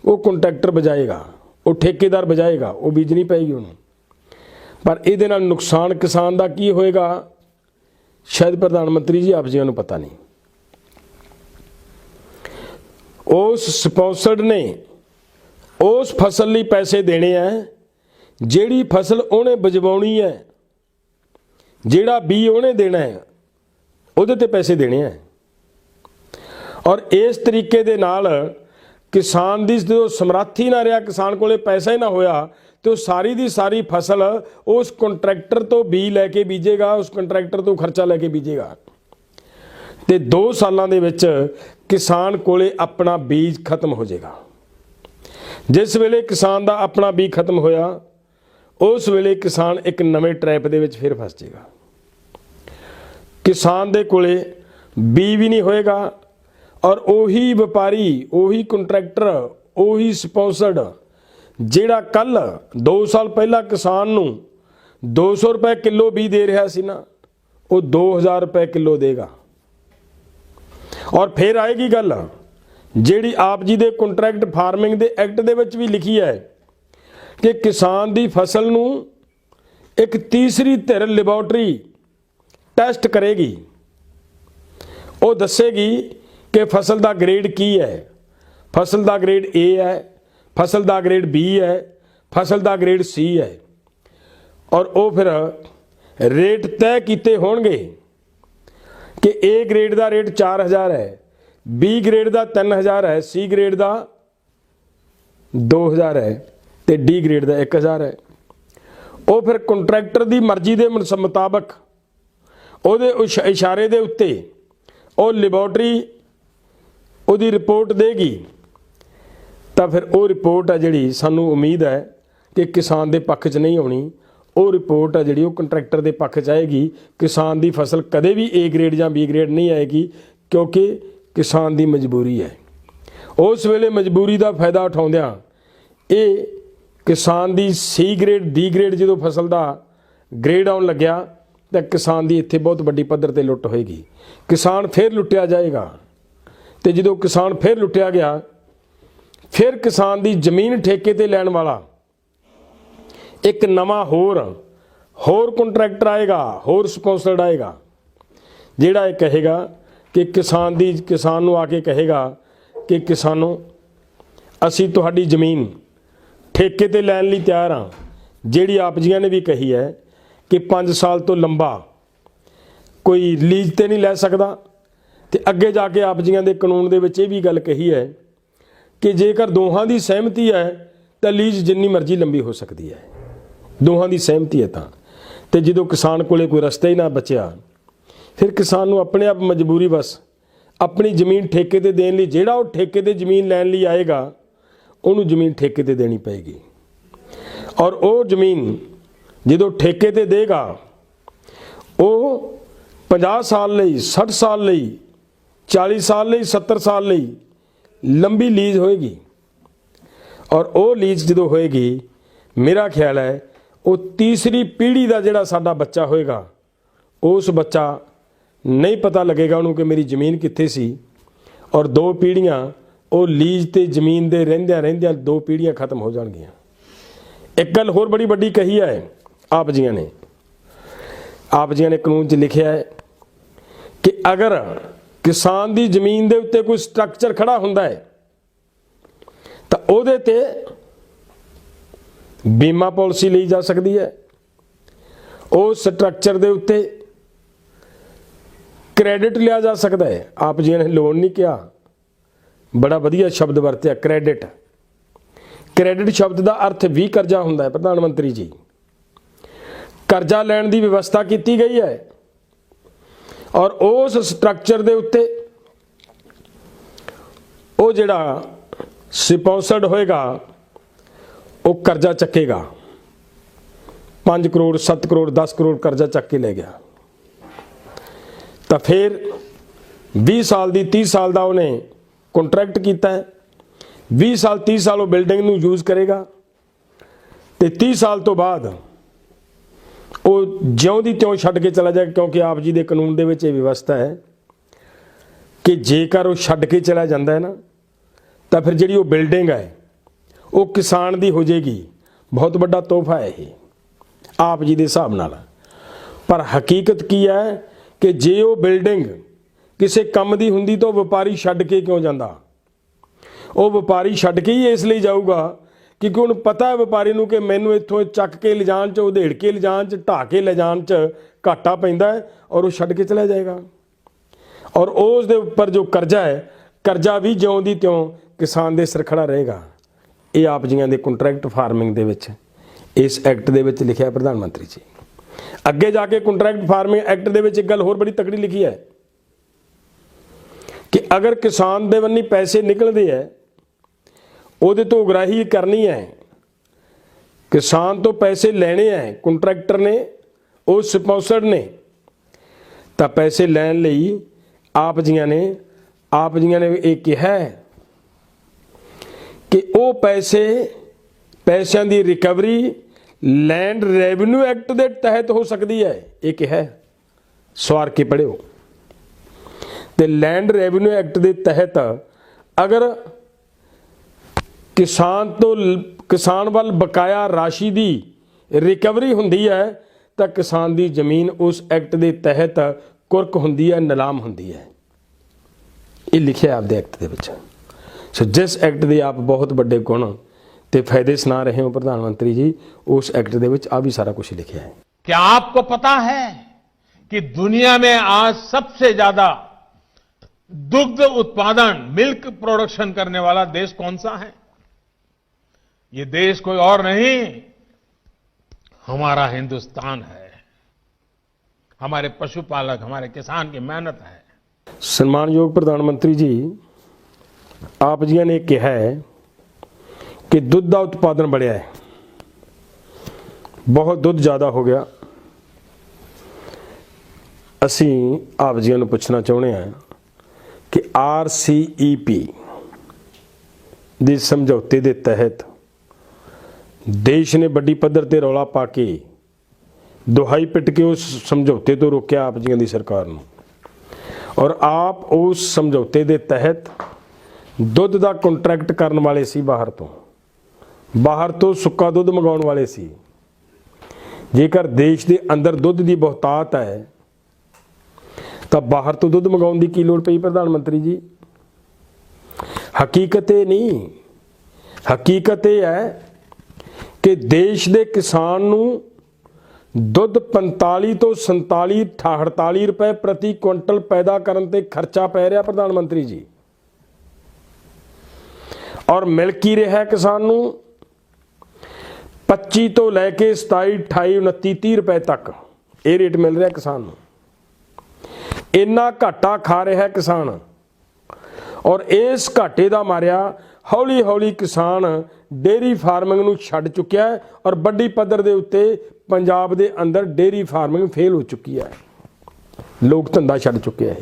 ਉਹ ਕੰਟਰੈਕਟਰ ਬਜਾਏਗਾ, ਉਹ ਠੇਕੇਦਾਰ ਬਜਾਏਗਾ, ਉਹ ਬੀਜਣੀ ਪਏਗੀ ਉਹਨੂੰ। ਪਰ ਇਹਦੇ ਨਾਲ ਨੁਕਸਾਨ ਕਿਸਾਨ ਦਾ ਕੀ ਹੋਏਗਾ ਸ਼ਾਇਦ ਪ੍ਰਧਾਨ ਮੰਤਰੀ ਜੀ ਆਪ ਜੀ ਨੂੰ ਪਤਾ ਨਹੀਂ। ਉਸ ਸਪਾਂਸਰਡ ਨੇ ਉਸ ਫਸਲ ਲਈ ਪੈਸੇ ਦੇਣੇ ਆ ਜਿਹੜੀ ਫਸਲ ਉਹਨੇ ਬਜਵਾਉਣੀ ਹੈ, ਜਿਹੜਾ ਬੀ ਉਹਨੇ ਦੇਣਾ ਹੈ ਉਹਦੇ ਤੇ ਪੈਸੇ ਦੇਣੇ ਆ। ਔਰ ਇਸ ਤਰੀਕੇ ਦੇ ਨਾਲ ਕਿਸਾਨ ਦੀ ਜਦੋਂ ਸਮਰੱਥ ਹੀ ਨਾ ਰਿਹਾ, ਕਿਸਾਨ ਕੋਲੇ ਪੈਸਾ ਹੀ ਨਾ ਹੋਇਆ, ਤੇ ਉਹ ਸਾਰੀ ਦੀ ਸਾਰੀ ਫਸਲ ਉਸ ਕੰਟਰੈਕਟਰ ਤੋਂ ਬੀ ਲੈ ਕੇ ਬੀਜੇਗਾ, ਉਸ ਕੰਟਰੈਕਟਰ ਤੋਂ ਖਰਚਾ ਲੈ ਕੇ ਬੀਜੇਗਾ ਤੇ 2 ਸਾਲਾਂ ਦੇ ਵਿੱਚ ਕਿਸਾਨ ਕੋਲੇ ਆਪਣਾ ਬੀਜ ਖਤਮ ਹੋ ਜਾਏਗਾ। ਜਿਸ ਵੇਲੇ ਕਿਸਾਨ ਦਾ ਆਪਣਾ ਬੀਜ ਖਤਮ ਹੋਇਆ ਉਸ ਵੇਲੇ ਕਿਸਾਨ ਇੱਕ ਨਵੇਂ ਟਰੈਪ ਦੇ ਵਿੱਚ ਫਿਰ ਫਸ ਜਾਏਗਾ। ਕਿਸਾਨ ਦੇ ਕੋਲੇ ਬੀ ਵੀ ਨਹੀਂ ਹੋਏਗਾ ਔਰ ਉਹੀ ਵਪਾਰੀ, ਉਹੀ ਕੰਟਰੈਕਟਰ, ਉਹੀ ਸਪਾਂਸਰਡ ਜਿਹੜਾ ਕੱਲ 2 ਸਾਲ ਪਹਿਲਾਂ ਕਿਸਾਨ ਨੂੰ 200 ਰੁਪਏ ਕਿਲੋ ਬੀ ਦੇ ਰਿਹਾ ਸੀ ਨਾ, ਉਹ 2000 ਰੁਪਏ ਕਿਲੋ ਦੇਗਾ। ਔਰ ਫਿਰ ਆਏਗੀ ਗੱਲ ਜਿਹੜੀ ਆਪ ਜੀ ਦੇ ਕੰਟਰੈਕਟ ਫਾਰਮਿੰਗ ਦੇ ਐਕਟ ਦੇ ਵਿੱਚ ਵੀ ਲਿਖੀ ਹੈ ਕਿ ਕਿਸਾਨ ਦੀ ਫਸਲ ਨੂੰ ਇੱਕ ਤੀਸਰੀ ਧਿਰ ਲੈਬੋਰਟਰੀ ਟੈਸਟ ਕਰੇਗੀ। ਉਹ ਦੱਸੇਗੀ ਕਿ ਫਸਲ ਦਾ ਗ੍ਰੇਡ ਕੀ ਹੈ, ਫਸਲ ਦਾ ਗ੍ਰੇਡ A ਹੈ, ਫਸਲ ਦਾ ਗ੍ਰੇਡ B ਹੈ, ਫਸਲ ਦਾ ਗ੍ਰੇਡ C ਹੈ। ਔਰ ਉਹ ਫਿਰ ਰੇਟ ਤੈਅ ਕੀਤੇ ਹੋਣਗੇ ਕਿ A ਗ੍ਰੇਡ ਦਾ ਰੇਟ 4000 ਹੈ, B ਗ੍ਰੇਡ ਦਾ 3000 ਹੈ, C ਗ੍ਰੇਡ ਦਾ 2000 ਹੈ ਤੇ D ਗ੍ਰੇਡ ਦਾ 1000 ਹੈ। ਉਹ ਫਿਰ ਕੰਟਰੈਕਟਰ ਦੀ ਮਰਜ਼ੀ ਦੇ ਮੁਤਾਬਕ ਉਹਦੇ ਇਸ਼ਾਰੇ ਦੇ ਉੱਤੇ ਉਹ ਲੈਬੋਰਟਰੀ ਉਹਦੀ ਰਿਪੋਰਟ ਦੇਗੀ ਤਾਂ ਫਿਰ ਉਹ ਰਿਪੋਰਟ ਆ ਜਿਹੜੀ ਸਾਨੂੰ ਉਮੀਦ ਹੈ ਕਿ ਕਿਸਾਨ ਦੇ ਪੱਖ 'ਚ ਨਹੀਂ ਆਉਣੀ, ਉਹ ਰਿਪੋਰਟ ਆ ਜਿਹੜੀ ਉਹ ਕੰਟਰੈਕਟਰ ਦੇ ਪੱਖ 'ਚ ਆਏਗੀ। ਕਿਸਾਨ ਦੀ ਫਸਲ ਕਦੇ ਵੀ A ਗ੍ਰੇਡ ਜਾਂ B ਗ੍ਰੇਡ ਨਹੀਂ ਆਏਗੀ ਕਿਉਂਕਿ ਕਿਸਾਨ ਦੀ ਮਜਬੂਰੀ ਹੈ। ਉਸ ਵੇਲੇ ਮਜਬੂਰੀ ਦਾ ਫਾਇਦਾ ਉਠਾਉਂਦਿਆਂ ਇਹ ਕਿਸਾਨ ਦੀ C ਗ੍ਰੇਡ D ਗ੍ਰੇਡ ਜਦੋਂ ਫਸਲ ਦਾ ਗ੍ਰੇਡ ਆਉਣ ਲੱਗਿਆ ਤਾਂ ਕਿਸਾਨ ਦੀ ਇੱਥੇ ਬਹੁਤ ਵੱਡੀ ਪੱਧਰ ਤੇ ਲੁੱਟ ਹੋਏਗੀ। ਕਿਸਾਨ ਫਿਰ ਲੁੱਟਿਆ ਜਾਏਗਾ ਤੇ ਜਦੋਂ ਕਿਸਾਨ ਫਿਰ ਲੁੱਟਿਆ ਗਿਆ ਫਿਰ ਕਿਸਾਨ ਦੀ ਜ਼ਮੀਨ ਠੇਕੇ ਤੇ ਲੈਣ ਵਾਲਾ ਇੱਕ ਨਵਾਂ ਹੋਰ ਕੰਟਰੈਕਟਰ ਆਏਗਾ, ਹੋਰ ਸਪਾਂਸਰਡ ਆਏਗਾ ਜਿਹੜਾ ਇਹ ਕਹੇਗਾ ਕਿ ਕਿਸਾਨ ਨੂੰ ਆ ਕੇ ਕਹੇਗਾ ਕਿ ਕਿਸਾਨੋ ਅਸੀਂ ਤੁਹਾਡੀ ਜ਼ਮੀਨ ਠੇਕੇ ਤੇ ਲੈਣ ਲਈ ਤਿਆਰ ਹਾਂ, ਜਿਹੜੀ ਆਪ ਜੀਆਂ ਨੇ ਵੀ ਕਹੀ ਹੈ ਕਿ 5 ਸਾਲ ਤੋਂ ਲੰਬਾ ਕੋਈ ਲੀਜ਼ ਤੇ ਨਹੀਂ ਲੈ ਸਕਦਾ। ਤੇ ਅੱਗੇ ਜਾ ਕੇ ਆਪ ਜੀਆਂ ਦੇ ਕਾਨੂੰਨ ਦੇ ਵਿੱਚ ਇਹ ਵੀ ਗੱਲ ਕਹੀ ਹੈ ਕਿ ਜੇਕਰ ਦੋਹਾਂ ਦੀ ਸਹਿਮਤੀ ਹੈ ਤਾਂ ਲੀਜ਼ ਜਿੰਨੀ ਮਰਜ਼ੀ ਲੰਬੀ ਹੋ ਸਕਦੀ ਹੈ, ਦੋਹਾਂ ਦੀ ਸਹਿਮਤੀ ਹੈ ਤਾਂ। ਤੇ ਜਦੋਂ ਕਿਸਾਨ ਕੋਲੇ ਕੋਈ ਰਸਤਾ ਹੀ ਨਾ ਬਚਿਆ ਫਿਰ ਕਿਸਾਨ ਨੂੰ ਆਪਣੇ ਆਪ ਮਜਬੂਰੀ ਬਸ ਆਪਣੀ ਜ਼ਮੀਨ ਠੇਕੇ ਤੇ ਦੇਣ ਲਈ, ਜਿਹੜਾ ਉਹ ਠੇਕੇ ਤੇ ਜ਼ਮੀਨ ਲੈਣ ਲਈ ਆਏਗਾ ਉਹਨੂੰ ਜ਼ਮੀਨ ਠੇਕੇ ਤੇ ਦੇਣੀ ਪਏਗੀ। ਔਰ ਉਹ ਜ਼ਮੀਨ ਜਦੋਂ ਠੇਕੇ ਤੇ ਦੇਗਾ ਉਹ 50 ਸਾਲ ਲਈ, 60 ਸਾਲ ਲਈ, 40 ਸਾਲ ਲਈ, 70 ਸਾਲ ਲਈ ਲੰਬੀ ਲੀਜ਼ ਹੋਏਗੀ। ਔਰ ਉਹ ਲੀਜ਼ ਜਦੋਂ ਹੋਏਗੀ ਮੇਰਾ ਖਿਆਲ ਹੈ ਉਹ ਤੀਸਰੀ ਪੀੜ੍ਹੀ ਦਾ ਜਿਹੜਾ ਸਾਡਾ ਬੱਚਾ ਹੋਏਗਾ ਉਸ ਬੱਚਾ ਨਹੀਂ ਪਤਾ ਲੱਗੇਗਾ ਉਹਨੂੰ ਕਿ ਮੇਰੀ ਜ਼ਮੀਨ ਕਿੱਥੇ ਸੀ। ਔਰ 2 ਪੀੜ੍ਹੀਆਂ ਉਹ ਲੀਜ਼ ਤੇ ਜ਼ਮੀਨ ਦੇ ਰਹਿੰਦਿਆਂ 2 ਪੀੜ੍ਹੀਆਂ ਖਤਮ ਹੋ ਜਾਣਗੀਆਂ। ਇੱਕ ਗੱਲ ਹੋਰ ਬੜੀ ਵੱਡੀ ਕਹੀ ਹੈ ਆਪ ਜੀਆਂ ਨੇ ਕਾਨੂੰਨ 'ਚ ਲਿਖਿਆ ਹੈ ਕਿ ਅਗਰ ਕਿਸਾਨ ਦੀ ਜ਼ਮੀਨ ਦੇ ਉੱਤੇ ਕੋਈ ਸਟਰਕਚਰ ਖੜਾ ਹੁੰਦਾ ਹੈ ਤਾਂ ਉਹਦੇ ਤੇ ਬੀਮਾ ਪਾਲਿਸੀ ਲਈ ਜਾ ਸਕਦੀ ਹੈ। ਉਸ ਸਟਰਕਚਰ ਦੇ ਉੱਤੇ ਕ੍ਰੈਡਿਟ ਲਿਆ ਜਾ ਸਕਦਾ ਹੈ। ਆਪ ਜੀ ਨੇ ਲੋਨ ਨਹੀਂ ਕਿਹਾ, ਬੜਾ ਵਧੀਆ ਸ਼ਬਦ ਵਰਤਿਆ ਕ੍ਰੈਡਿਟ। ਕ੍ਰੈਡਿਟ ਸ਼ਬਦ ਦਾ ਅਰਥ ਵੀ ਕਰਜ਼ਾ ਹੁੰਦਾ ਹੈ ਪ੍ਰਧਾਨ ਮੰਤਰੀ ਜੀ। ਕਰਜ਼ਾ ਲੈਣ ਦੀ ਵਿਵਸਥਾ ਕੀਤੀ ਗਈ ਹੈ ਔਰ ਉਸ ਸਟਰਕਚਰ ਦੇ ਉੱਤੇ ਉਹ ਜਿਹੜਾ ਸਪਾਂਸਰਡ ਹੋਏਗਾ ਉਹ ਕਰਜ਼ਾ ਚੱਕੇਗਾ, 5 ਕਰੋੜ 7 ਕਰੋੜ 10 ਕਰੋੜ ਕਰਜ਼ਾ ਚੱਕ ਕੇ ਲੈ ਗਿਆ, ਤਾਂ ਫਿਰ 20 ਸਾਲ ਦੀ 30 ਸਾਲ ਦਾ ਉਹਨੇ ਕੰਟਰੈਕਟ ਕੀਤਾ ਹੈ, 20 ਸਾਲ 30 ਸਾਲ ਉਹ ਬਿਲਡਿੰਗ ਨੂੰ ਯੂਜ਼ ਕਰੇਗਾ, ਤੇ 30 ਸਾਲ ਤੋਂ ਬਾਅਦ ਉਹ ਜਿਉਂ ਦੀ ਤਿਉਂ ਛੱਡ ਕੇ ਚਲਾ ਜਾਏਗਾ। ਕਿਉਂਕਿ ਆਪ ਜੀ ਦੇ ਕਾਨੂੰਨ ਦੇ ਵਿੱਚ ਇਹ ਵਿਵਸਥਾ ਹੈ ਕਿ ਜੇਕਰ ਉਹ ਛੱਡ ਕੇ ਚਲਾ ਜਾਂਦਾ ਹੈ ਨਾ, ਤਾਂ ਫਿਰ ਜਿਹੜੀ ਉਹ ਬਿਲਡਿੰਗ ਹੈ ਉਹ ਕਿਸਾਨ ਦੀ ਹੋ ਜਾਏਗੀ। ਬਹੁਤ ਵੱਡਾ ਤੋਹਫਾ ਹੈ ਇਹ ਆਪ ਜੀ ਦੇ ਹਿਸਾਬ ਨਾਲ। ਪਰ ਹਕੀਕਤ ਕੀ ਹੈ ਕਿ ਜੇ ਉਹ ਬਿਲਡਿੰਗ ਕਿਸੇ ਕੰਮ ਦੀ ਹੁੰਦੀ ਤਾਂ ਉਹ ਵਪਾਰੀ ਛੱਡ ਕੇ ਕਿਉਂ ਜਾਂਦਾ? ਉਹ ਵਪਾਰੀ ਛੱਡ ਕੇ ਹੀ ਇਸ ਲਈ ਜਾਊਗਾ ਕਿਉਂਕਿ ਉਹਨੂੰ ਪਤਾ ਹੈ ਵਪਾਰੀ ਨੂੰ ਕਿ ਮੈਨੂੰ ਇੱਥੋਂ ਚੱਕ ਕੇ ਲਿਜਾਣ 'ਚ, ਉਧੇੜ ਕੇ ਲਿਜਾਣ 'ਚ, ਢਾਹ ਕੇ ਲਿਜਾਣ 'ਚ ਘਾਟਾ ਪੈਂਦਾ ਹੈ, ਔਰ ਉਹ ਛੱਡ ਕੇ ਚਲਾ ਜਾਏਗਾ। ਔਰ ਉਸ ਦੇ ਉੱਪਰ ਜੋ ਕਰਜ਼ਾ ਹੈ, ਕਰਜ਼ਾ ਵੀ ਜਿਉਂ ਦੀ ਤਿਉਂ ਕਿਸਾਨ ਦੇ ਸਿਰ ਖੜਾ ਰਹੇਗਾ। ਇਹ ਆਪ ਜੀਆਂ ਦੇ ਕੰਟਰੈਕਟ ਫਾਰਮਿੰਗ ਦੇ ਵਿੱਚ ਇਸ ਐਕਟ ਦੇ ਵਿੱਚ ਲਿਖਿਆ ਪ੍ਰਧਾਨ ਮੰਤਰੀ ਜੀ। ਅੱਗੇ ਜਾ ਕੇ ਕੰਟਰੈਕਟ ਫਾਰਮਿੰਗ ਐਕਟ ਦੇ ਵਿੱਚ ਇੱਕ ਗੱਲ ਹੋਰ ਬੜੀ ਤਕੜੀ ਲਿਖੀ ਹੈ ਕਿ ਅਗਰ ਕਿਸਾਨ ਦੇ ਬੰਨੀ ਪੈਸੇ ਨਿਕਲਦੇ ਹੈ ਉਹਦੇ ਤੋਂ ਉਗਰਾਹੀ ਕਰਨੀ ਹੈ, ਕਿਸਾਨ ਤੋਂ ਪੈਸੇ ਲੈਣੇ ਹੈ ਕੰਟਰੈਕਟਰ ਨੇ, ਉਹ ਸਪਾਂਸਰਡ ਨੇ, ਤਾਂ ਪੈਸੇ ਲੈਣ ਲਈ ਆਪ ਜੀਆਂ ਨੇ ਇਹ ਕਿਹਾ ਹੈ ਕਿ ਉਹ ਪੈਸਿਆਂ ਦੀ ਰਿਕਵਰੀ ਲੈਂਡ ਰੈਵਨਿਊ ਐਕਟ ਦੇ ਤਹਿਤ ਹੋ ਸਕਦੀ ਹੈ। ਇਹ ਕਿਹਾ ਸਵਾਰ ਕੇ ਪੜ੍ਹਿਓ। ਤੇ ਲੈਂਡ ਰੈਵਨਿਊ ਐਕਟ ਦੇ ਤਹਿਤ ਅਗਰ ਕਿਸਾਨ ਵੱਲ ਬਕਾਇਆ ਰਾਸ਼ੀ ਦੀ ਰਿਕਵਰੀ ਹੁੰਦੀ ਹੈ ਤਾਂ ਕਿਸਾਨ ਦੀ ਜ਼ਮੀਨ ਉਸ ਐਕਟ ਦੇ ਤਹਿਤ ਕੁਰਕ ਹੁੰਦੀ ਹੈ, ਨਿਲਾਮ ਹੁੰਦੀ ਹੈ। ਇਹ ਲਿਖਿਆ ਆਪਦੇ ਐਕਟ ਦੇ ਵਿੱਚ। ਸੋ ਜਿਸ ਐਕਟ ਦੇ ਆਪ ਬਹੁਤ ਵੱਡੇ ਗੁਣ ਤੇ फायदे सुना रहे हो प्रधानमंत्री जी, उस एक्ट दे विच आ भी सारा कुछ लिखा है। क्या आपको पता है कि दुनिया में आज सबसे ज्यादा दुग्ध उत्पादन, मिल्क प्रोडक्शन करने वाला देश कौन सा है? ये देश कोई और नहीं, हमारा हिंदुस्तान है। हमारे पशुपालक, हमारे किसान की मेहनत है। सम्मानयोग प्रधानमंत्री जी, आप जी ने कहा है कि दुध का उत्पादन बढ़िया है, बहुत दुध ज़्यादा हो गया। असी आप जी को पूछना चाहते हैं कि RCEP ਦੇ ਸਮਝੌਤੇ ਦੇ ਤਹਿਤ ਦੇਸ਼ ਨੇ ਵੱਡੀ ਪੱਧਰ ਤੇ ਰੌਲਾ ਪਾ ਕੇ ਦੁਹਾਈ ਪਿੱਟ ਕੇ ਉਸ ਸਮਝੌਤੇ ਤੋਂ ਰੋਕਿਆ ਆਪ ਜੀਆਂ ਦੀ ਸਰਕਾਰ ਨੂੰ। ਔਰ ਆਪ ਉਸ ਸਮਝੌਤੇ ਦੇ ਤਹਿਤ ਦੁੱਧ ਦਾ ਕੰਟਰੈਕਟ ਕਰਨ ਵਾਲੇ ਸੀ, ਬਾਹਰ ਤੋਂ ਸੁੱਕਾ ਦੁੱਧ ਮੰਗਾਉਣ ਵਾਲੇ ਸੀ। ਜੇਕਰ ਦੇਸ਼ ਦੇ ਅੰਦਰ ਦੁੱਧ ਦੀ ਬਹੁਤਾਤ ਹੈ ਤਾਂ ਬਾਹਰ ਤੋਂ ਦੁੱਧ ਮੰਗਾਉਣ ਦੀ ਕੀ ਲੋੜ ਪਈ ਪ੍ਰਧਾਨ ਮੰਤਰੀ ਜੀ? ਹਕੀਕਤ ਇਹ ਨਹੀਂ, ਹਕੀਕਤ ਇਹ ਹੈ ਕਿ ਦੇਸ਼ ਦੇ ਕਿਸਾਨ ਨੂੰ ਦੁੱਧ 45 ਤੋਂ 47 48 ਰੁਪਏ ਪ੍ਰਤੀ ਕੁਇੰਟਲ ਪੈਦਾ ਕਰਨ ਤੇ ਖਰਚਾ ਪੈ ਰਿਹਾ ਪ੍ਰਧਾਨ ਮੰਤਰੀ ਜੀ। ਔਰ ਮਿਲ ਕੀ ਰਿਹਾ ਕਿਸਾਨ ਨੂੰ 25 ਤੋਂ ਲੈ ਕੇ 27 28 29 30 ਰੁਪਏ ਤੱਕ ਇਹ ਰੇਟ ਮਿਲ ਰਿਹਾ ਕਿਸਾਨ ਨੂੰ। ਇੰਨਾ ਘਾਟਾ ਖਾ ਰਿਹਾ ਕਿਸਾਨ, ਔਰ ਇਸ ਘਾਟੇ ਦਾ ਮਾਰਿਆ ਹੌਲੀ ਹੌਲੀ ਕਿਸਾਨ ਡੇਅਰੀ ਫਾਰਮਿੰਗ ਨੂੰ ਛੱਡ ਚੁੱਕਿਆ ਹੈ ਔਰ ਵੱਡੀ ਪੱਧਰ ਦੇ ਉੱਤੇ ਪੰਜਾਬ ਦੇ ਅੰਦਰ ਡੇਅਰੀ ਫਾਰਮਿੰਗ ਫੇਲ ਹੋ ਚੁੱਕੀ ਹੈ। ਲੋਕ ਧੰਦਾ ਛੱਡ ਚੁੱਕੇ ਹੈ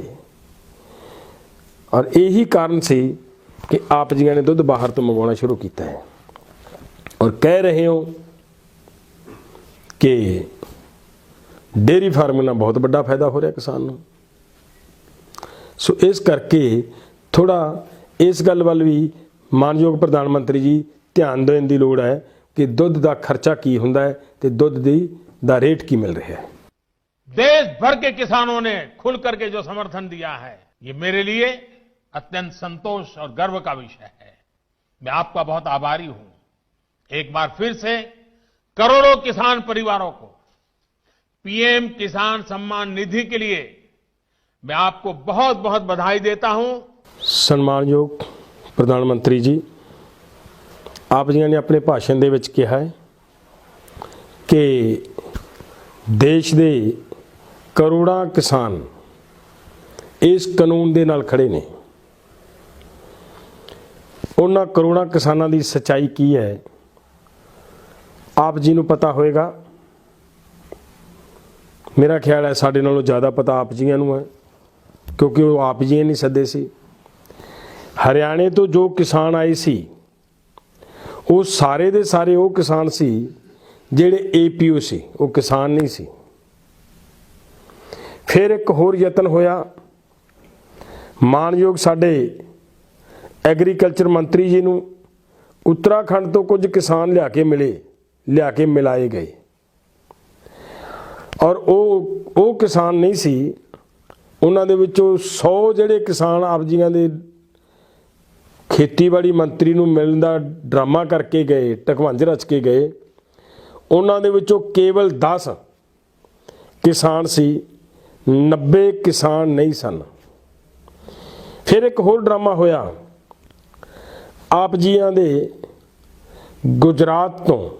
ਔਰ ਇਹੀ ਕਾਰਨ ਸੀ कि आप जी ने दुध बाहर तो मंगवाना शुरू किया है और कह रहे हो कि डेयरी फार्मिंग ਨਾਲ बहुत बड़ा फायदा हो रहा किसान ਨੂੰ। सो इस करके थोड़ा इस गल वाल भी मानयोग प्रधान मंत्री जी ध्यान देने की लोड़ है कि दुध का खर्चा की हुंदा है ते दुध दा रेट की मिल रहा है। देश भर के किसानों ने खुल करके जो समर्थन दिया है, ये मेरे लिए अत्यंत संतोष और गर्व का विषय है। मैं आपका बहुत आभारी हूं। एक बार फिर से करोड़ों किसान परिवारों को पीएम किसान सम्मान निधि के लिए मैं आपको बहुत बहुत बधाई देता हूं। सम्मानयोग प्रधानमंत्री जी, आप जी ने अपने भाषण दे विच कहा है कि देश दे करोड़ां किसान इस कानून दे नाल खड़े ने। ਉਹਨਾਂ ਕਰੋੜਾਂ ਕਿਸਾਨਾਂ ਦੀ ਸੱਚਾਈ ਕੀ ਹੈ ਆਪ ਜੀ ਨੂੰ ਪਤਾ ਹੋਵੇਗਾ। ਮੇਰਾ ਖਿਆਲ ਹੈ ਸਾਡੇ ਨਾਲੋਂ ਜ਼ਿਆਦਾ ਪਤਾ ਆਪ ਜੀਆਂ ਨੂੰ ਹੈ, ਕਿਉਂਕਿ ਉਹ ਆਪ ਜੀ ਨਹੀਂ ਸੱਦੇ ਸੀ। ਹਰਿਆਣੇ ਤੋਂ ਜੋ ਕਿਸਾਨ ਆਏ ਸੀ ਉਹ ਸਾਰੇ ਦੇ ਸਾਰੇ ਉਹ ਕਿਸਾਨ ਸੀ ਜਿਹੜੇ APO ਸੀ, ਉਹ ਕਿਸਾਨ ਨਹੀਂ ਸੀ। ਫਿਰ ਇੱਕ ਹੋਰ ਯਤਨ ਹੋਇਆ, ਮਾਨਯੋਗ ਸਾਡੇ ਐਗਰੀਕਲਚਰ ਮੰਤਰੀ ਜੀ ਨੂੰ ਉੱਤਰਾਖੰਡ ਤੋਂ ਕੁਝ ਕਿਸਾਨ ਲਿਆ ਕੇ ਮਿਲਾਏ ਗਏ, ਔਰ ਉਹ ਕਿਸਾਨ ਨਹੀਂ ਸੀ। ਉਹਨਾਂ ਦੇ ਵਿੱਚੋਂ 100 ਜਿਹੜੇ ਕਿਸਾਨ ਆਪ ਜੀਆਂ ਦੇ ਖੇਤੀਬਾੜੀ ਮੰਤਰੀ ਨੂੰ ਮਿਲਣ ਦਾ ਡਰਾਮਾ ਕਰਕੇ ਗਏ, ਢਕਵੰਜ ਰਚ ਕੇ ਗਏ, ਉਹਨਾਂ ਦੇ ਵਿੱਚੋਂ ਕੇਵਲ 10 ਕਿਸਾਨ ਸੀ, 90 ਕਿਸਾਨ ਨਹੀਂ ਸਨ। ਫਿਰ ਇੱਕ ਹੋਰ ਡਰਾਮਾ ਹੋਇਆ, ਆਪ ਜੀਆਂ ਦੇ ਗੁਜਰਾਤ ਤੋਂ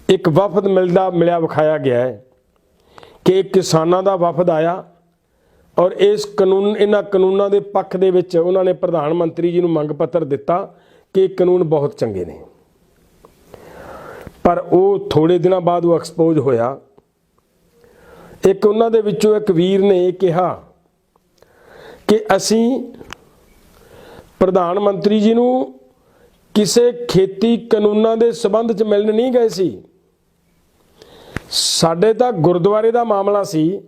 ਇੱਕ ਵਫਦ ਮਿਲਿਆ ਵਿਖਾਇਆ ਗਿਆ ਹੈ ਕਿ ਕਿਸਾਨਾਂ ਦਾ ਵਫਦ ਆਇਆ ਔਰ ਇਹਨਾਂ ਕਾਨੂੰਨਾਂ ਦੇ ਪੱਖ ਦੇ ਵਿੱਚ ਉਹਨਾਂ ਨੇ ਪ੍ਰਧਾਨ ਮੰਤਰੀ ਜੀ ਨੂੰ ਮੰਗ ਪੱਤਰ ਦਿੱਤਾ ਕਿ ਇਹ ਕਾਨੂੰਨ ਬਹੁਤ ਚੰਗੇ ਨੇ। ਪਰ ਉਹ ਥੋੜੇ ਦਿਨਾਂ ਬਾਅਦ ਉਹ ਐਕਸਪੋਜ਼ ਹੋਇਆ। ਇੱਕ ਉਹਨਾਂ ਦੇ ਵਿੱਚੋਂ ਇੱਕ ਵੀਰ ਨੇ ਇਹ ਕਿਹਾ ਕਿ ਅਸੀਂ ਪ੍ਰਧਾਨ ਮੰਤਰੀ ਜੀ ਨੂੰ ਕਿਸੇ ਖੇਤੀ ਕਾਨੂੰਨਾਂ ਦੇ ਸਬੰਧ 'ਚ ਮਿਲਣ ਨਹੀਂ ਗਏ ਸੀ, ਸਾਡੇ ਤਾਂ ਗੁਰਦੁਆਰੇ ਦਾ ਮਾਮਲਾ ਸੀ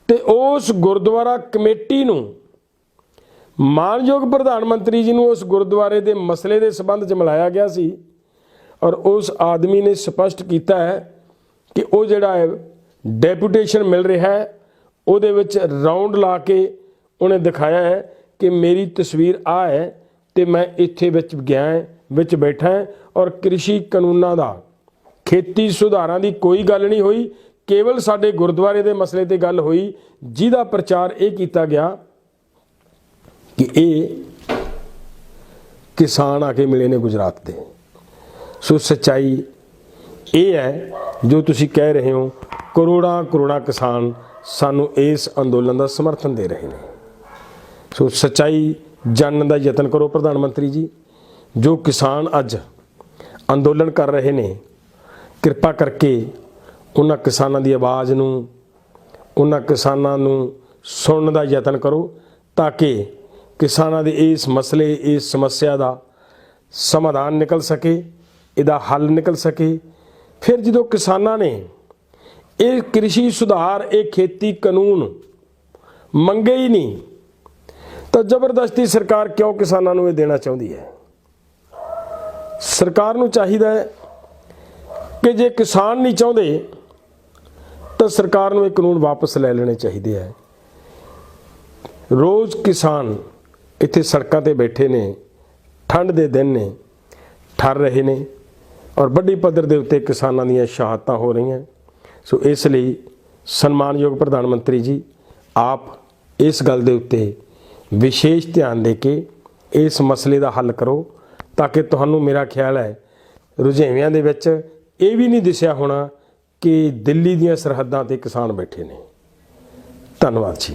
ਤੇ ਉਸ ਗੁਰਦੁਆਰਾ ਕਮੇਟੀ ਨੂੰ ਮਾਨਯੋਗ ਪ੍ਰਧਾਨ ਮੰਤਰੀ ਜੀ ਨੂੰ ਉਸ ਗੁਰਦੁਆਰੇ ਦੇ ਮਸਲੇ ਦੇ ਸਬੰਧ 'ਚ ਮਿਲਾਇਆ ਗਿਆ ਸੀ। ਔਰ ਉਸ ਆਦਮੀ ਨੇ ਸਪਸ਼ਟ ਕੀਤਾ ਹੈ ਕਿ ਉਹ ਜਿਹੜਾ ਡੈਪੂਟੇਸ਼ਨ ਮਿਲ ਰਿਹਾ ਹੈ ਉਹਦੇ ਵਿੱਚ ਰਾਉਂਡ ਲਾ ਕੇ ਉਹਨੇ ਦਿਖਾਇਆ ਹੈ ਕਿ ਮੇਰੀ ਤਸਵੀਰ ਆ ਹੈ ਤੇ ਮੈਂ ਇੱਥੇ ਵਿੱਚ ਬੈਠਾ ਹਾਂ ਔਰ ਕ੍ਰਿਸ਼ੀ ਕਾਨੂੰਨਾਂ ਦਾ, ਖੇਤੀ ਸੁਧਾਰਾਂ ਦੀ ਕੋਈ ਗੱਲ ਨਹੀਂ ਹੋਈ, ਕੇਵਲ ਸਾਡੇ ਗੁਰਦੁਆਰੇ ਦੇ ਮਸਲੇ ਤੇ ਗੱਲ ਹੋਈ, ਜਿਹਦਾ ਪ੍ਰਚਾਰ ਇਹ ਕੀਤਾ ਗਿਆ ਕਿ ਇਹ ਕਿਸਾਨ ਆ ਕੇ ਮਿਲੇ ਨੇ ਗੁਜਰਾਤ ਦੇ। ਸੋ ਸੱਚਾਈ ਇਹ ਹੈ ਜੋ ਤੁਸੀਂ ਕਹਿ ਰਹੇ ਹੋ, ਕਰੋੜਾਂ ਕਿਸਾਨ ਸਾਨੂੰ ਇਸ ਅੰਦੋਲਨ ਦਾ ਸਮਰਥਨ ਦੇ ਰਹੇ ਨੇ। ਸੋ ਸੱਚਾਈ ਜਾਣਨ ਦਾ ਯਤਨ ਕਰੋ ਪ੍ਰਧਾਨ ਮੰਤਰੀ ਜੀ। ਜੋ ਕਿਸਾਨ ਅੱਜ ਅੰਦੋਲਨ ਕਰ ਰਹੇ ਨੇ, ਕਿਰਪਾ ਕਰਕੇ ਉਹਨਾਂ ਕਿਸਾਨਾਂ ਦੀ ਆਵਾਜ਼ ਨੂੰ, ਉਹਨਾਂ ਕਿਸਾਨਾਂ ਨੂੰ ਸੁਣਨ ਦਾ ਯਤਨ ਕਰੋ ਤਾਂ ਕਿ ਕਿਸਾਨਾਂ ਦੇ ਇਸ ਮਸਲੇ, ਇਸ ਸਮੱਸਿਆ ਦਾ ਸਮਾਧਾਨ ਨਿਕਲ ਸਕੇ, ਇਹਦਾ ਹੱਲ ਨਿਕਲ ਸਕੇ। ਫਿਰ ਜਦੋਂ ਕਿਸਾਨਾਂ ਨੇ ਇਹ ਕ੍ਰਿਸ਼ੀ ਸੁਧਾਰ, ਇਹ ਖੇਤੀ ਕਾਨੂੰਨ ਮੰਗੇ ਹੀ ਨਹੀਂ ਤਾਂ ਜ਼ਬਰਦਸਤੀ ਸਰਕਾਰ ਕਿਉਂ ਕਿਸਾਨਾਂ ਨੂੰ ਇਹ ਦੇਣਾ ਚਾਹੁੰਦੀ ਹੈ? ਸਰਕਾਰ ਨੂੰ ਚਾਹੀਦਾ ਹੈ ਕਿ ਜੇ ਕਿਸਾਨ ਨਹੀਂ ਚਾਹੁੰਦੇ ਤਾਂ ਸਰਕਾਰ ਨੂੰ ਇਹ ਕਾਨੂੰਨ ਵਾਪਸ ਲੈ ਲੈਣੇ ਚਾਹੀਦੇ ਹੈ। ਰੋਜ਼ ਕਿਸਾਨ ਇੱਥੇ ਸੜਕਾਂ ਤੇ ਬੈਠੇ ਨੇ, ਠੰਡ ਦੇ ਦਿਨ ਨੇ, ਠਰ ਰਹੇ ਨੇ ਔਰ ਵੱਡੀ ਪੱਧਰ ਦੇ ਉੱਤੇ ਕਿਸਾਨਾਂ ਦੀਆਂ ਸ਼ਹਾਦਤਾਂ ਹੋ ਰਹੀਆਂ। ਸੋ ਇਸ ਲਈ ਸਨਮਾਨਯੋਗ ਪ੍ਰਧਾਨ ਮੰਤਰੀ ਜੀ, ਆਪ ਇਸ ਗੱਲ ਦੇ ਉੱਤੇ ਵਿਸ਼ੇਸ਼ ਧਿਆਨ ਦੇ ਕੇ ਇਸ ਮਸਲੇ ਦਾ ਹੱਲ ਕਰੋ ਤਾਂ ਕਿ ਤੁਹਾਨੂੰ, ਮੇਰਾ ਖਿਆਲ ਹੈ, ਰੁਝੇਵਿਆਂ ਦੇ ਵਿੱਚ ਇਹ ਵੀ ਨਹੀਂ ਦਿਸਿਆ ਹੋਣਾ ਕਿ ਦਿੱਲੀ ਦੀਆਂ ਸਰਹੱਦਾਂ ਤੇ ਕਿਸਾਨ ਬੈਠੇ ਨੇ। ਧੰਨਵਾਦ ਜੀ।